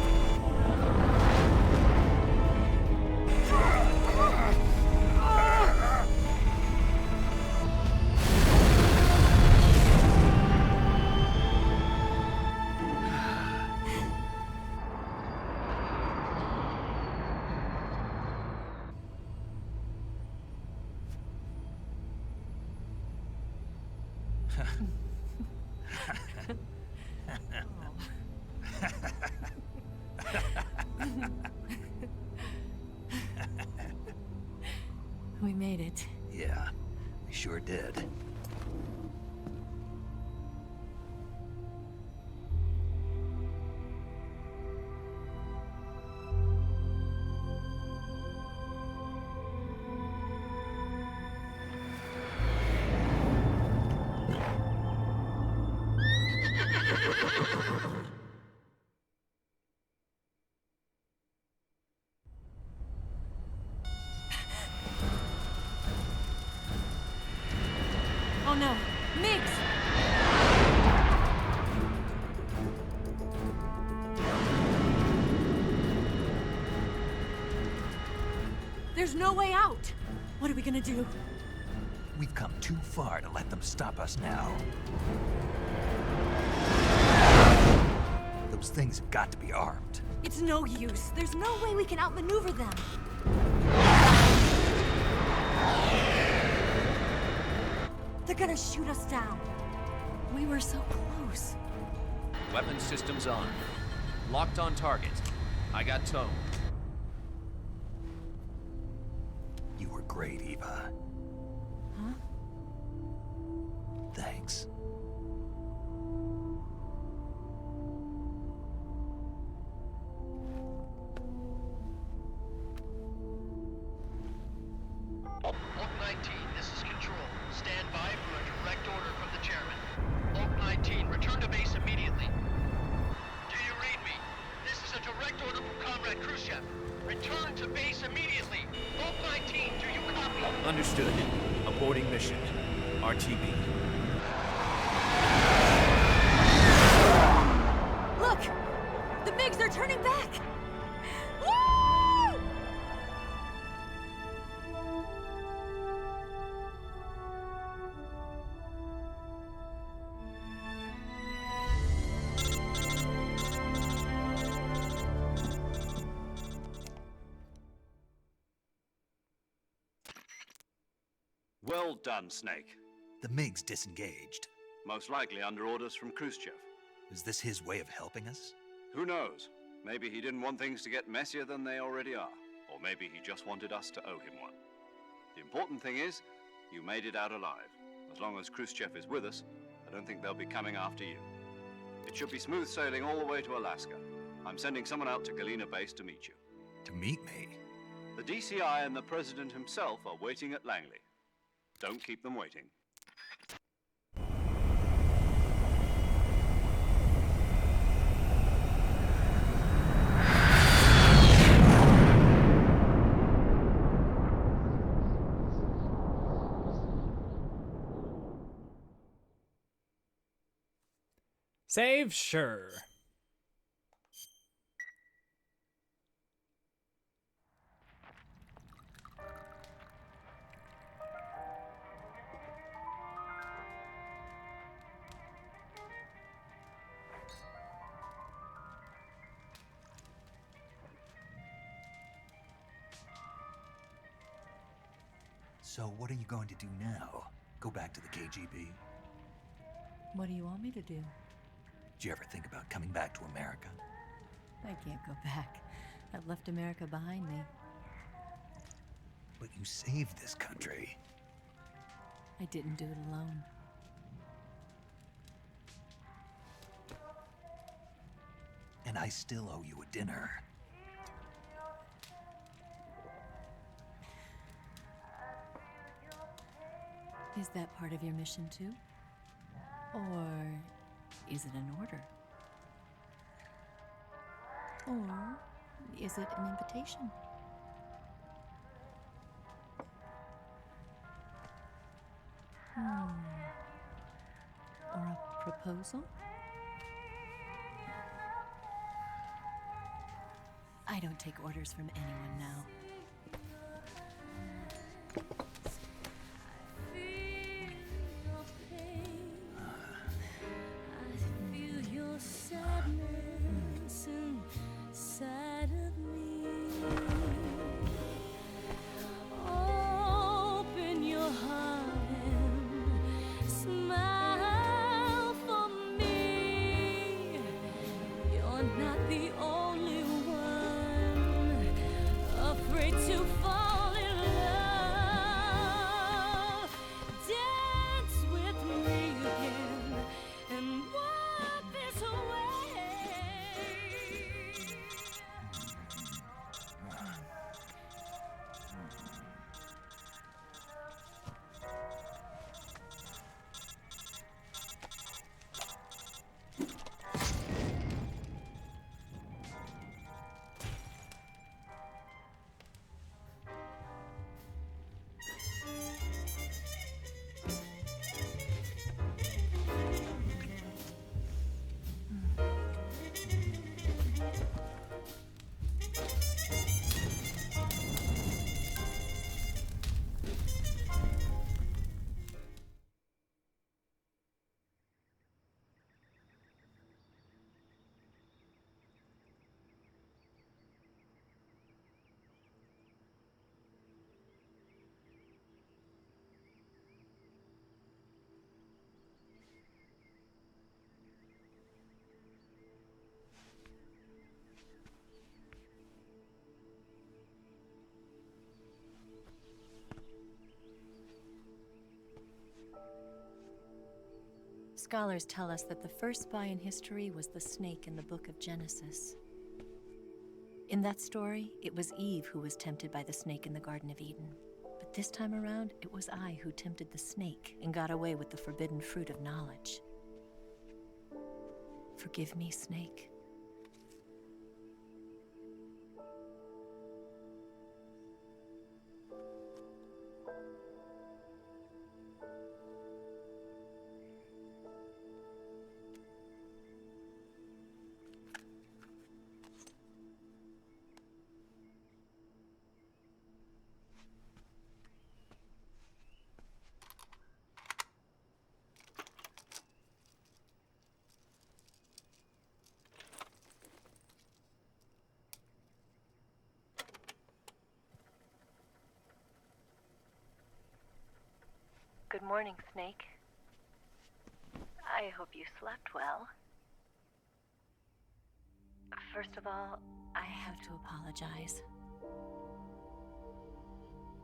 We made it. Yeah, we sure did. Oh no, Mix! There's no way out! What are we gonna do? We've come too far to let them stop us now. Those things have got to be armed. It's no use. There's no way we can outmaneuver them. They're gonna shoot us down. We were so close. Weapon systems on. Locked on target. I got tone. You were great, Eva. Huh? Thanks. Lot 19. Return to base immediately. Vault 19, do you copy? Understood. Aborting mission. RTB. Look! The MiGs are turning back! Woo! Well done, Snake. The MiG's disengaged. Most likely under orders from Khrushchev. Is this his way of helping us? Who knows? Maybe he didn't want things to get messier than they already are. Or maybe he just wanted us to owe him one. The important thing is, you made it out alive. As long as Khrushchev is with us, I don't think they'll be coming after you. It should be smooth sailing all the way to Alaska. I'm sending someone out to Galena Base to meet you. To meet me? The DCI and the President himself are waiting at Langley. Don't keep them waiting. Save? Sure. So what are you going to do now? Go back to the KGB? What do you want me to do? Did you ever think about coming back to America? I can't go back. I've left America behind me. But you saved this country. I didn't do it alone. And I still owe you a dinner. Is that part of your mission too? Or is it an order? Or is it an invitation? Or a proposal? I don't take orders from anyone now. Scholars tell us that the first spy in history was the snake in the book of Genesis. In that story, it was Eve who was tempted by the snake in the Garden of Eden. But this time around, it was I who tempted the snake and got away with the forbidden fruit of knowledge. Forgive me, Snake. Good morning, Snake. I hope you slept well. First of all, I have to apologize.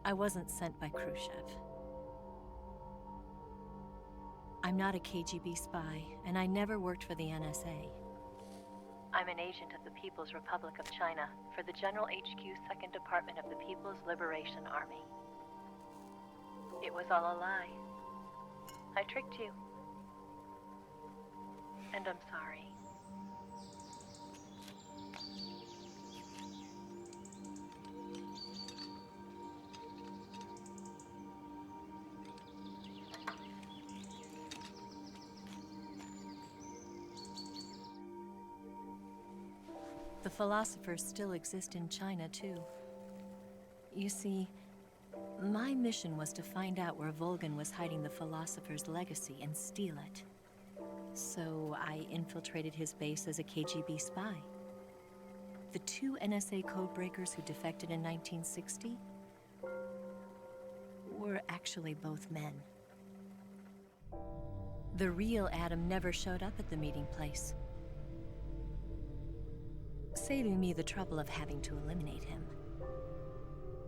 I wasn't sent by Khrushchev. I'm not a KGB spy, and I never worked for the NSA. I'm an agent of the People's Republic of China for the General HQ 2nd Department of the People's Liberation Army. It was all a lie. I tricked you. And I'm sorry. The philosophers still exist in China, too. You see, my mission was to find out where Volgan was hiding the philosopher's legacy and steal it. So I infiltrated his base as a KGB spy. The 2 NSA codebreakers who defected in 1960 were actually both men. The real Adam never showed up at the meeting place, saving me the trouble of having to eliminate him.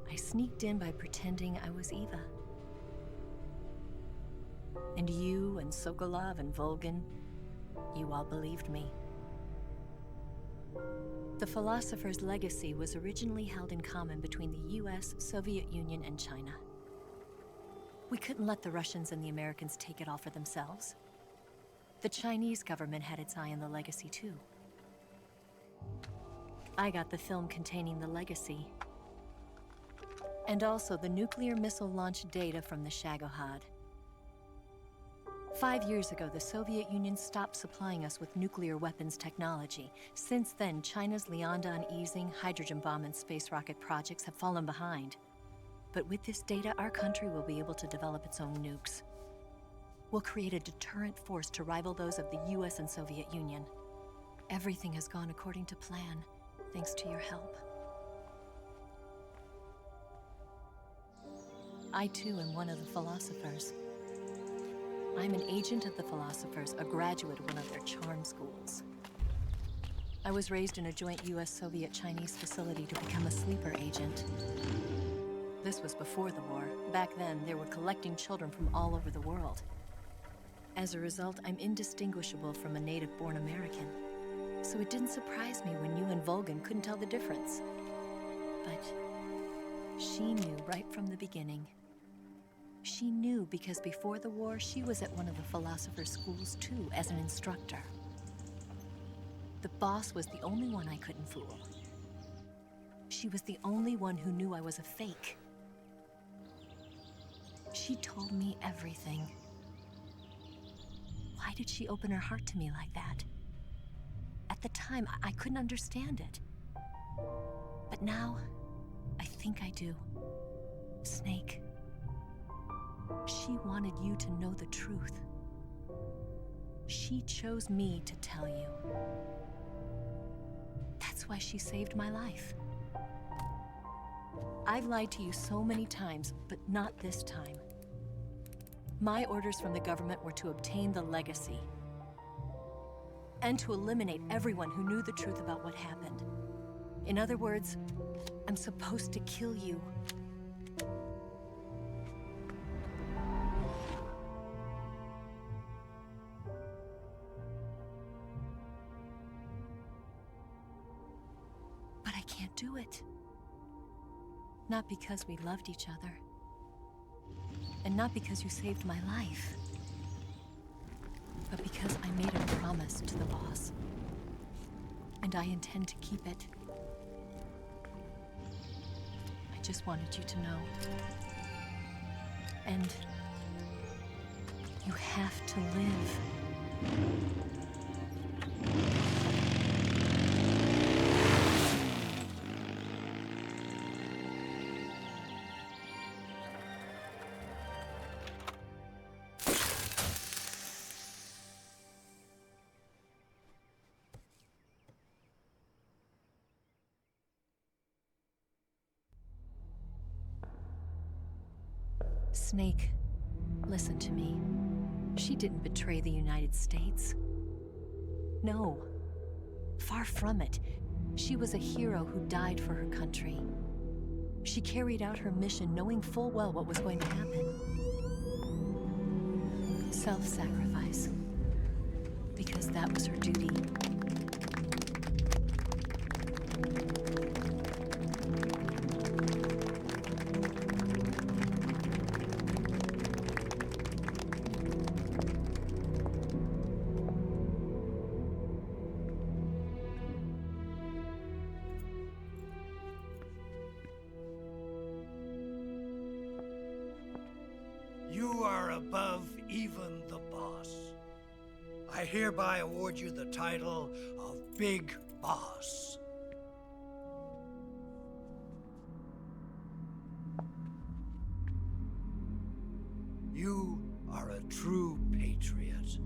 I sneaked in by pretending I was Eva. And you and Sokolov and Volgan, you all believed me. The philosopher's legacy was originally held in common between the US, Soviet Union, and China. We couldn't let the Russians and the Americans take it all for themselves. The Chinese government had its eye on the legacy, too. I got the film containing the legacy, and also the nuclear missile launch data from the Shagohod. 5 years ago, the Soviet Union stopped supplying us with nuclear weapons technology. Since then, China's Liandon easing, hydrogen bomb, and space rocket projects have fallen behind. But with this data, our country will be able to develop its own nukes. We'll create a deterrent force to rival those of the US and Soviet Union. Everything has gone according to plan, thanks to your help. I too am one of the philosophers. I'm an agent of the philosophers, a graduate of one of their charm schools. I was raised in a joint US-Soviet-Chinese facility to become a sleeper agent. This was before the war. Back then, they were collecting children from all over the world. As a result, I'm indistinguishable from a native-born American. So it didn't surprise me when you and Volgan couldn't tell the difference. But she knew right from the beginning. She knew because before the war, she was at one of the philosopher's schools too, as an instructor. The boss was the only one I couldn't fool. She was the only one who knew I was a fake. She told me everything. Why did she open her heart to me like that? At the time, I couldn't understand it. But now, I think I do. Snake. She wanted you to know the truth. She chose me to tell you. That's why she saved my life. I've lied to you so many times, but not this time. My orders from the government were to obtain the legacy and to eliminate everyone who knew the truth about what happened. In other words, I'm supposed to kill you. But I can't do it. Not because we loved each other. And not because you saved my life. But because I made a promise to the boss. And I intend to keep it. I just wanted you to know. And you have to live. Snake, Listen to me. She didn't betray the United States. No. Far from it. She was a hero who died for her country. She carried out her mission knowing full well what was going to happen. Self-sacrifice. Because that was her duty. You are above even the boss. I hereby award you the title of Big Boss. You are a true patriot.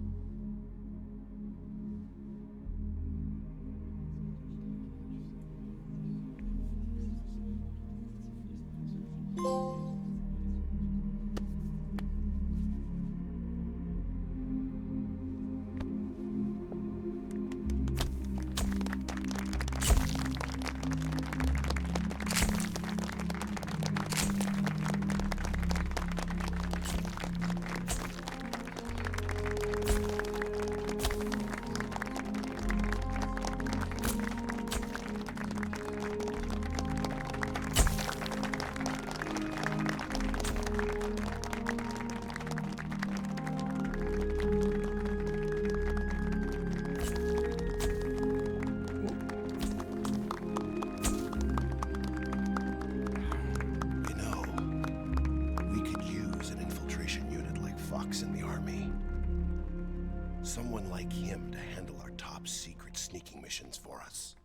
Someone like him to handle our top secret sneaking missions for us.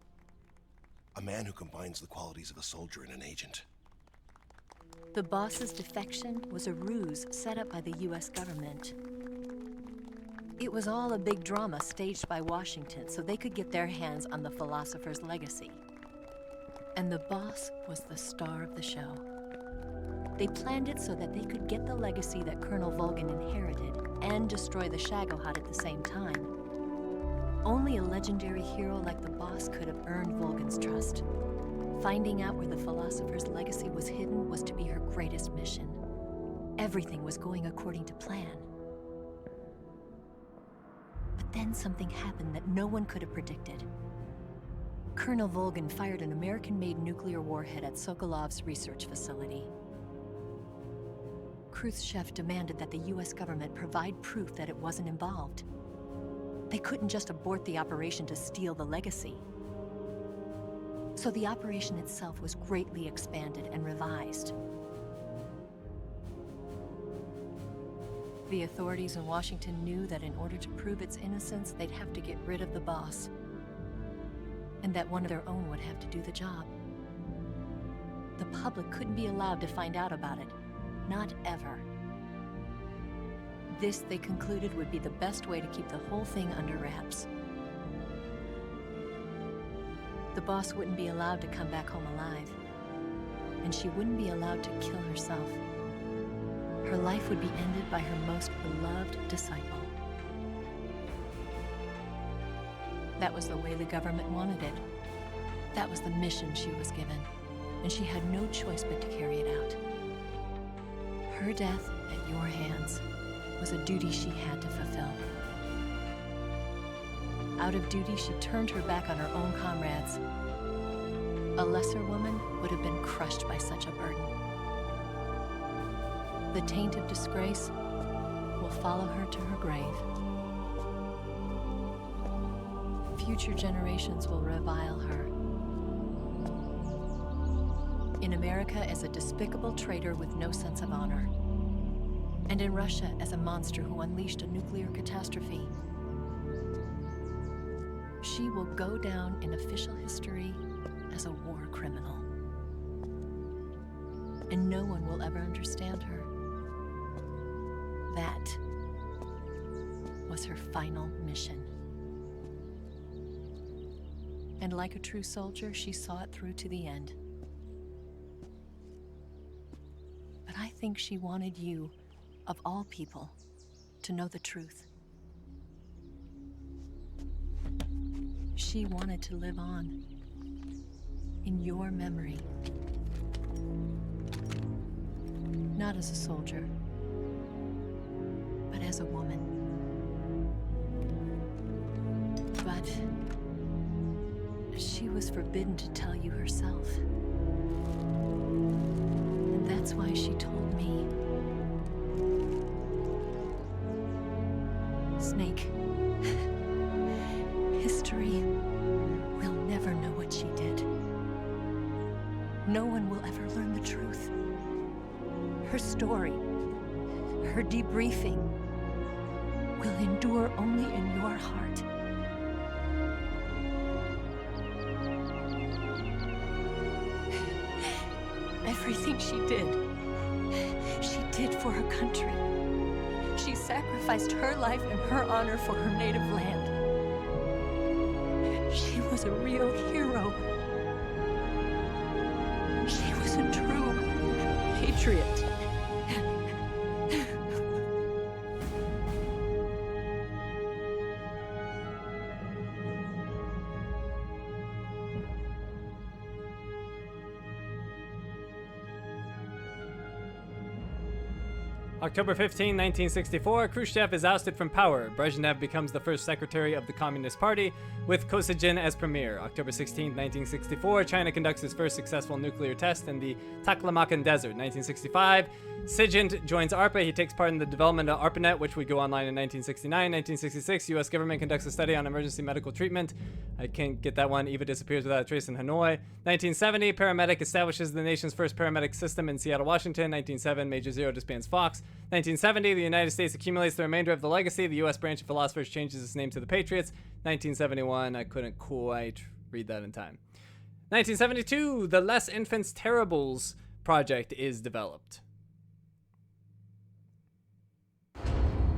A man who combines the qualities of a soldier and an agent. The boss's defection was a ruse set up by the US government. It was all a big drama staged by Washington so they could get their hands on the philosopher's legacy. And the boss was the star of the show. They planned it so that they could get the legacy that Colonel Volgin inherited and destroy the Shagohod at the same time. Only a legendary hero like the boss could have earned Volgin's trust. Finding out where the philosopher's legacy was hidden was to be her greatest mission. Everything was going according to plan. But then something happened that no one could have predicted. Colonel Volgin fired an American-made nuclear warhead at Sokolov's research facility. Khrushchev demanded that the US government provide proof that it wasn't involved. They couldn't just abort the operation to steal the legacy. So the operation itself was greatly expanded and revised. The authorities in Washington knew that in order to prove its innocence, they'd have to get rid of the boss, and that one of their own would have to do the job. The public couldn't be allowed to find out about it. Not ever. This, they concluded, would be the best way to keep the whole thing under wraps. The boss wouldn't be allowed to come back home alive, and she wouldn't be allowed to kill herself. Her life would be ended by her most beloved disciple. That was the way the government wanted it. That was the mission she was given, and she had no choice but to carry it out. Her death at your hands was a duty she had to fulfill. Out of duty, she turned her back on her own comrades. A lesser woman would have been crushed by such a burden. The taint of disgrace will follow her to her grave. Future generations will revile her. In America as a despicable traitor with no sense of honor. And in Russia as a monster who unleashed a nuclear catastrophe. She will go down in official history as a war criminal. And no one will ever understand her. That was her final mission. And like a true soldier, she saw it through to the end. But I think she wanted you of all people, to know the truth. She wanted to live on, in your memory. Not as a soldier, but as a woman. But she was forbidden to tell you herself. And that's why she told me. Snake, history will never know what she did. No one will ever learn the truth. Her story, her debriefing, will endure only in your heart. Everything she did for her country. She sacrificed her life and her honor for her native land. She was a real hero. She was a true patriot. October 15, 1964, Khrushchev is ousted from power. Brezhnev becomes the first secretary of the Communist Party, with Kosygin as premier. October 16, 1964, China conducts its first successful nuclear test in the Taklamakan Desert. 1965, Sigint joins ARPA. He takes part in the development of ARPANET, which would go online in 1969. 1966, U.S. government conducts a study on emergency medical treatment. I can't get that one. Eva disappears without a trace in Hanoi. 1970, paramedic establishes the nation's first paramedic system in Seattle, Washington. 1907, Major Zero disbands Fox. 1970, the United States accumulates the remainder of the legacy. The U.S. branch of philosophers changes its name to the Patriots. 1971, I couldn't quite read that in time. 1972, the Less Infants Terribles project is developed.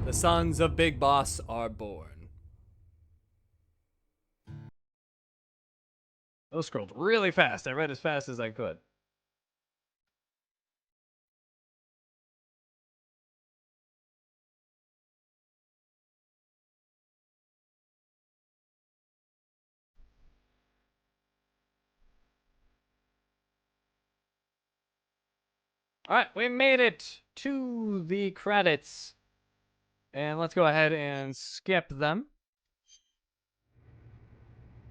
The sons of Big Boss are born. Those scrolled really fast. I read as fast as I could. All right, we made it to the credits. And let's go ahead and skip them.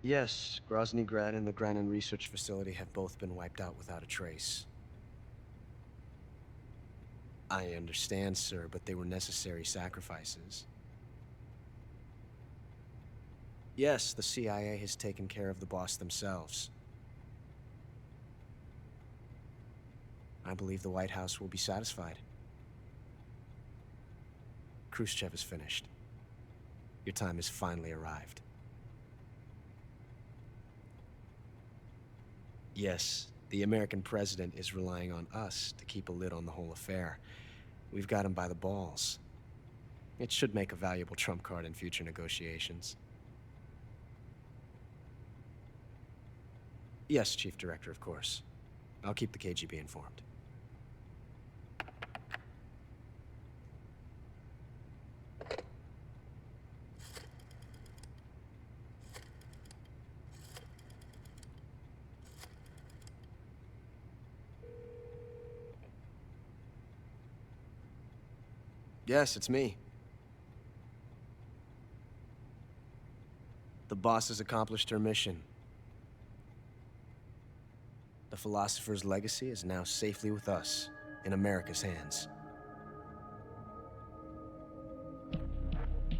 Yes, Grozny Grad and the Granin Research Facility have both been wiped out without a trace. I understand, sir, but they were necessary sacrifices. Yes, the CIA has taken care of the boss themselves. I believe the White House will be satisfied. Khrushchev is finished. Your time has finally arrived. Yes, the American president is relying on us to keep a lid on the whole affair. We've got him by the balls. It should make a valuable trump card in future negotiations. Yes, Chief Director, of course. I'll keep the KGB informed. Yes, it's me. The boss has accomplished her mission. The philosopher's legacy is now safely with us, in America's hands.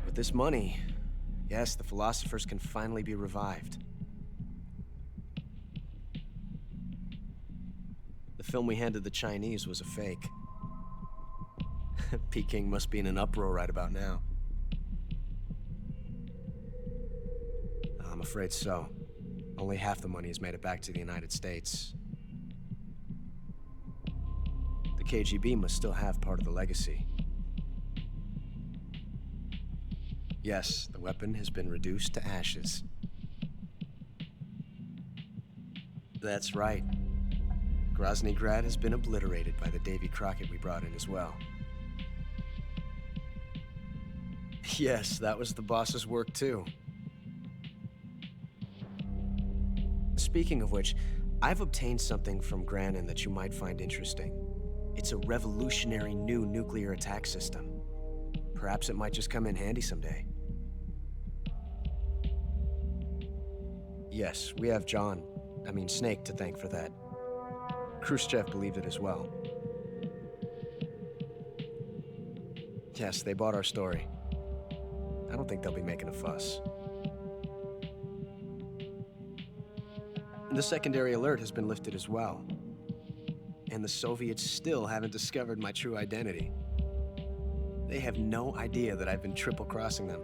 With this money, yes, the philosophers can finally be revived. The film we handed the Chinese was a fake. Peking must be in an uproar right about now. I'm afraid so. Only half the money has made it back to the United States. The KGB must still have part of the legacy. Yes, the weapon has been reduced to ashes. That's right. Grozny Grad has been obliterated by the Davy Crockett we brought in as well. Yes, that was the boss's work too. Speaking of which, I've obtained something from Granin that you might find interesting. It's a revolutionary new nuclear attack system. Perhaps it might just come in handy someday. Yes, we have Snake to thank for that. Khrushchev believed it as well. Yes, they bought our story. I don't think they'll be making a fuss. The secondary alert has been lifted as well. And the Soviets still haven't discovered my true identity. They have no idea that I've been triple-crossing them.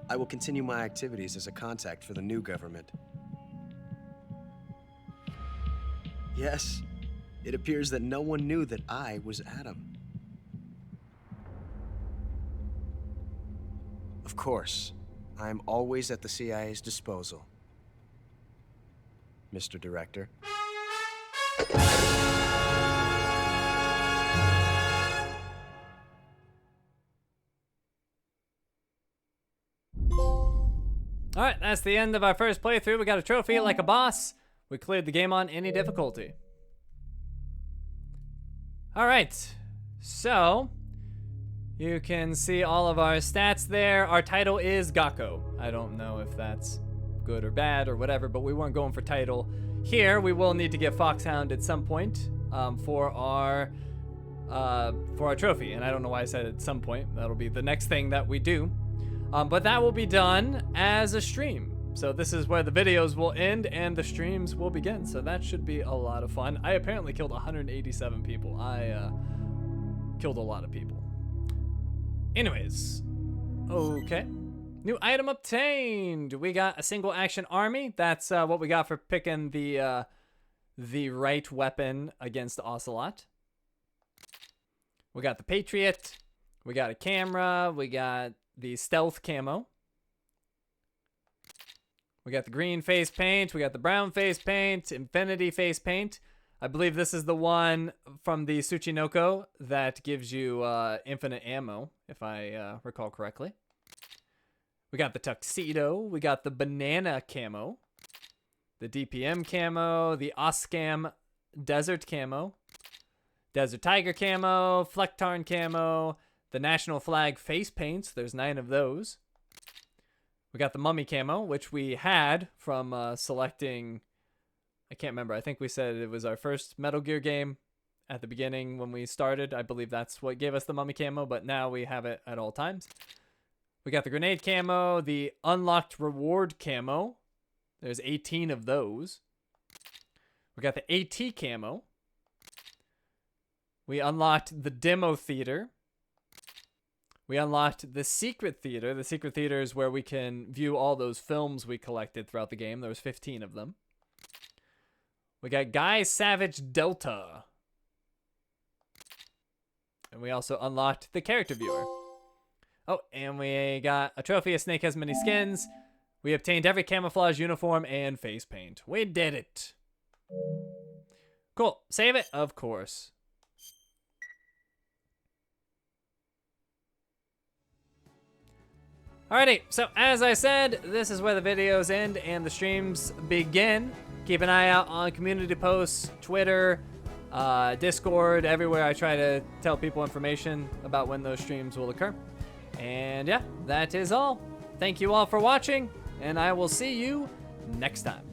I will continue my activities as a contact for the new government. Yes, it appears that no one knew that I was Adam. Of course, I'm always at the CIA's disposal, Mr. Director. Alright, that's the end of our first playthrough. We got a trophy like a boss. We cleared the game on any difficulty. Alright, so you can see all of our stats there. Our title is Gakko. I don't know if that's good or bad or whatever, but we weren't going for title here. We will need to get Foxhound at some point for our trophy, and I don't know why I said at some point. That'll be the next thing that we do. But that will be done as a stream. So this is where the videos will end and the streams will begin. So that should be a lot of fun. I apparently killed 187 people. I killed a lot of people. Anyways, okay. New item obtained. We got a single action army. That's what we got for picking the right weapon against Ocelot. We got the Patriot. We got a camera. We got the stealth camo. We got the green face paint. We got the brown face paint. Infinity face paint. I believe this is the one from the Tsuchinoko that gives you infinite ammo, if I recall correctly. We got the tuxedo. We got the banana camo. The DPM camo. The Oscam desert camo. Desert tiger camo. Flecktarn camo. The national flag face paints. There's 9 of those. We got the mummy camo, which we had from selecting... I can't remember. I think we said it was our first Metal Gear game at the beginning when we started. I believe that's what gave us the mummy camo, but now we have it at all times. We got the grenade camo, the unlocked reward camo. There's 18 of those. We got the AT camo. We unlocked the demo theater. We unlocked the secret theater. The secret theater is where we can view all those films we collected throughout the game. There was 15 of them. We got Guy Savage Delta. And we also unlocked the character viewer. Oh, and we got a trophy. A snake has many skins. We obtained every camouflage uniform and face paint. We did it. Cool. Save it? Of course. Alrighty, so as I said, this is where the videos end and the streams begin. Keep an eye out on community posts, Twitter, Discord, everywhere I try to tell people information about when those streams will occur. And yeah, that is all. Thank you all for watching, and I will see you next time.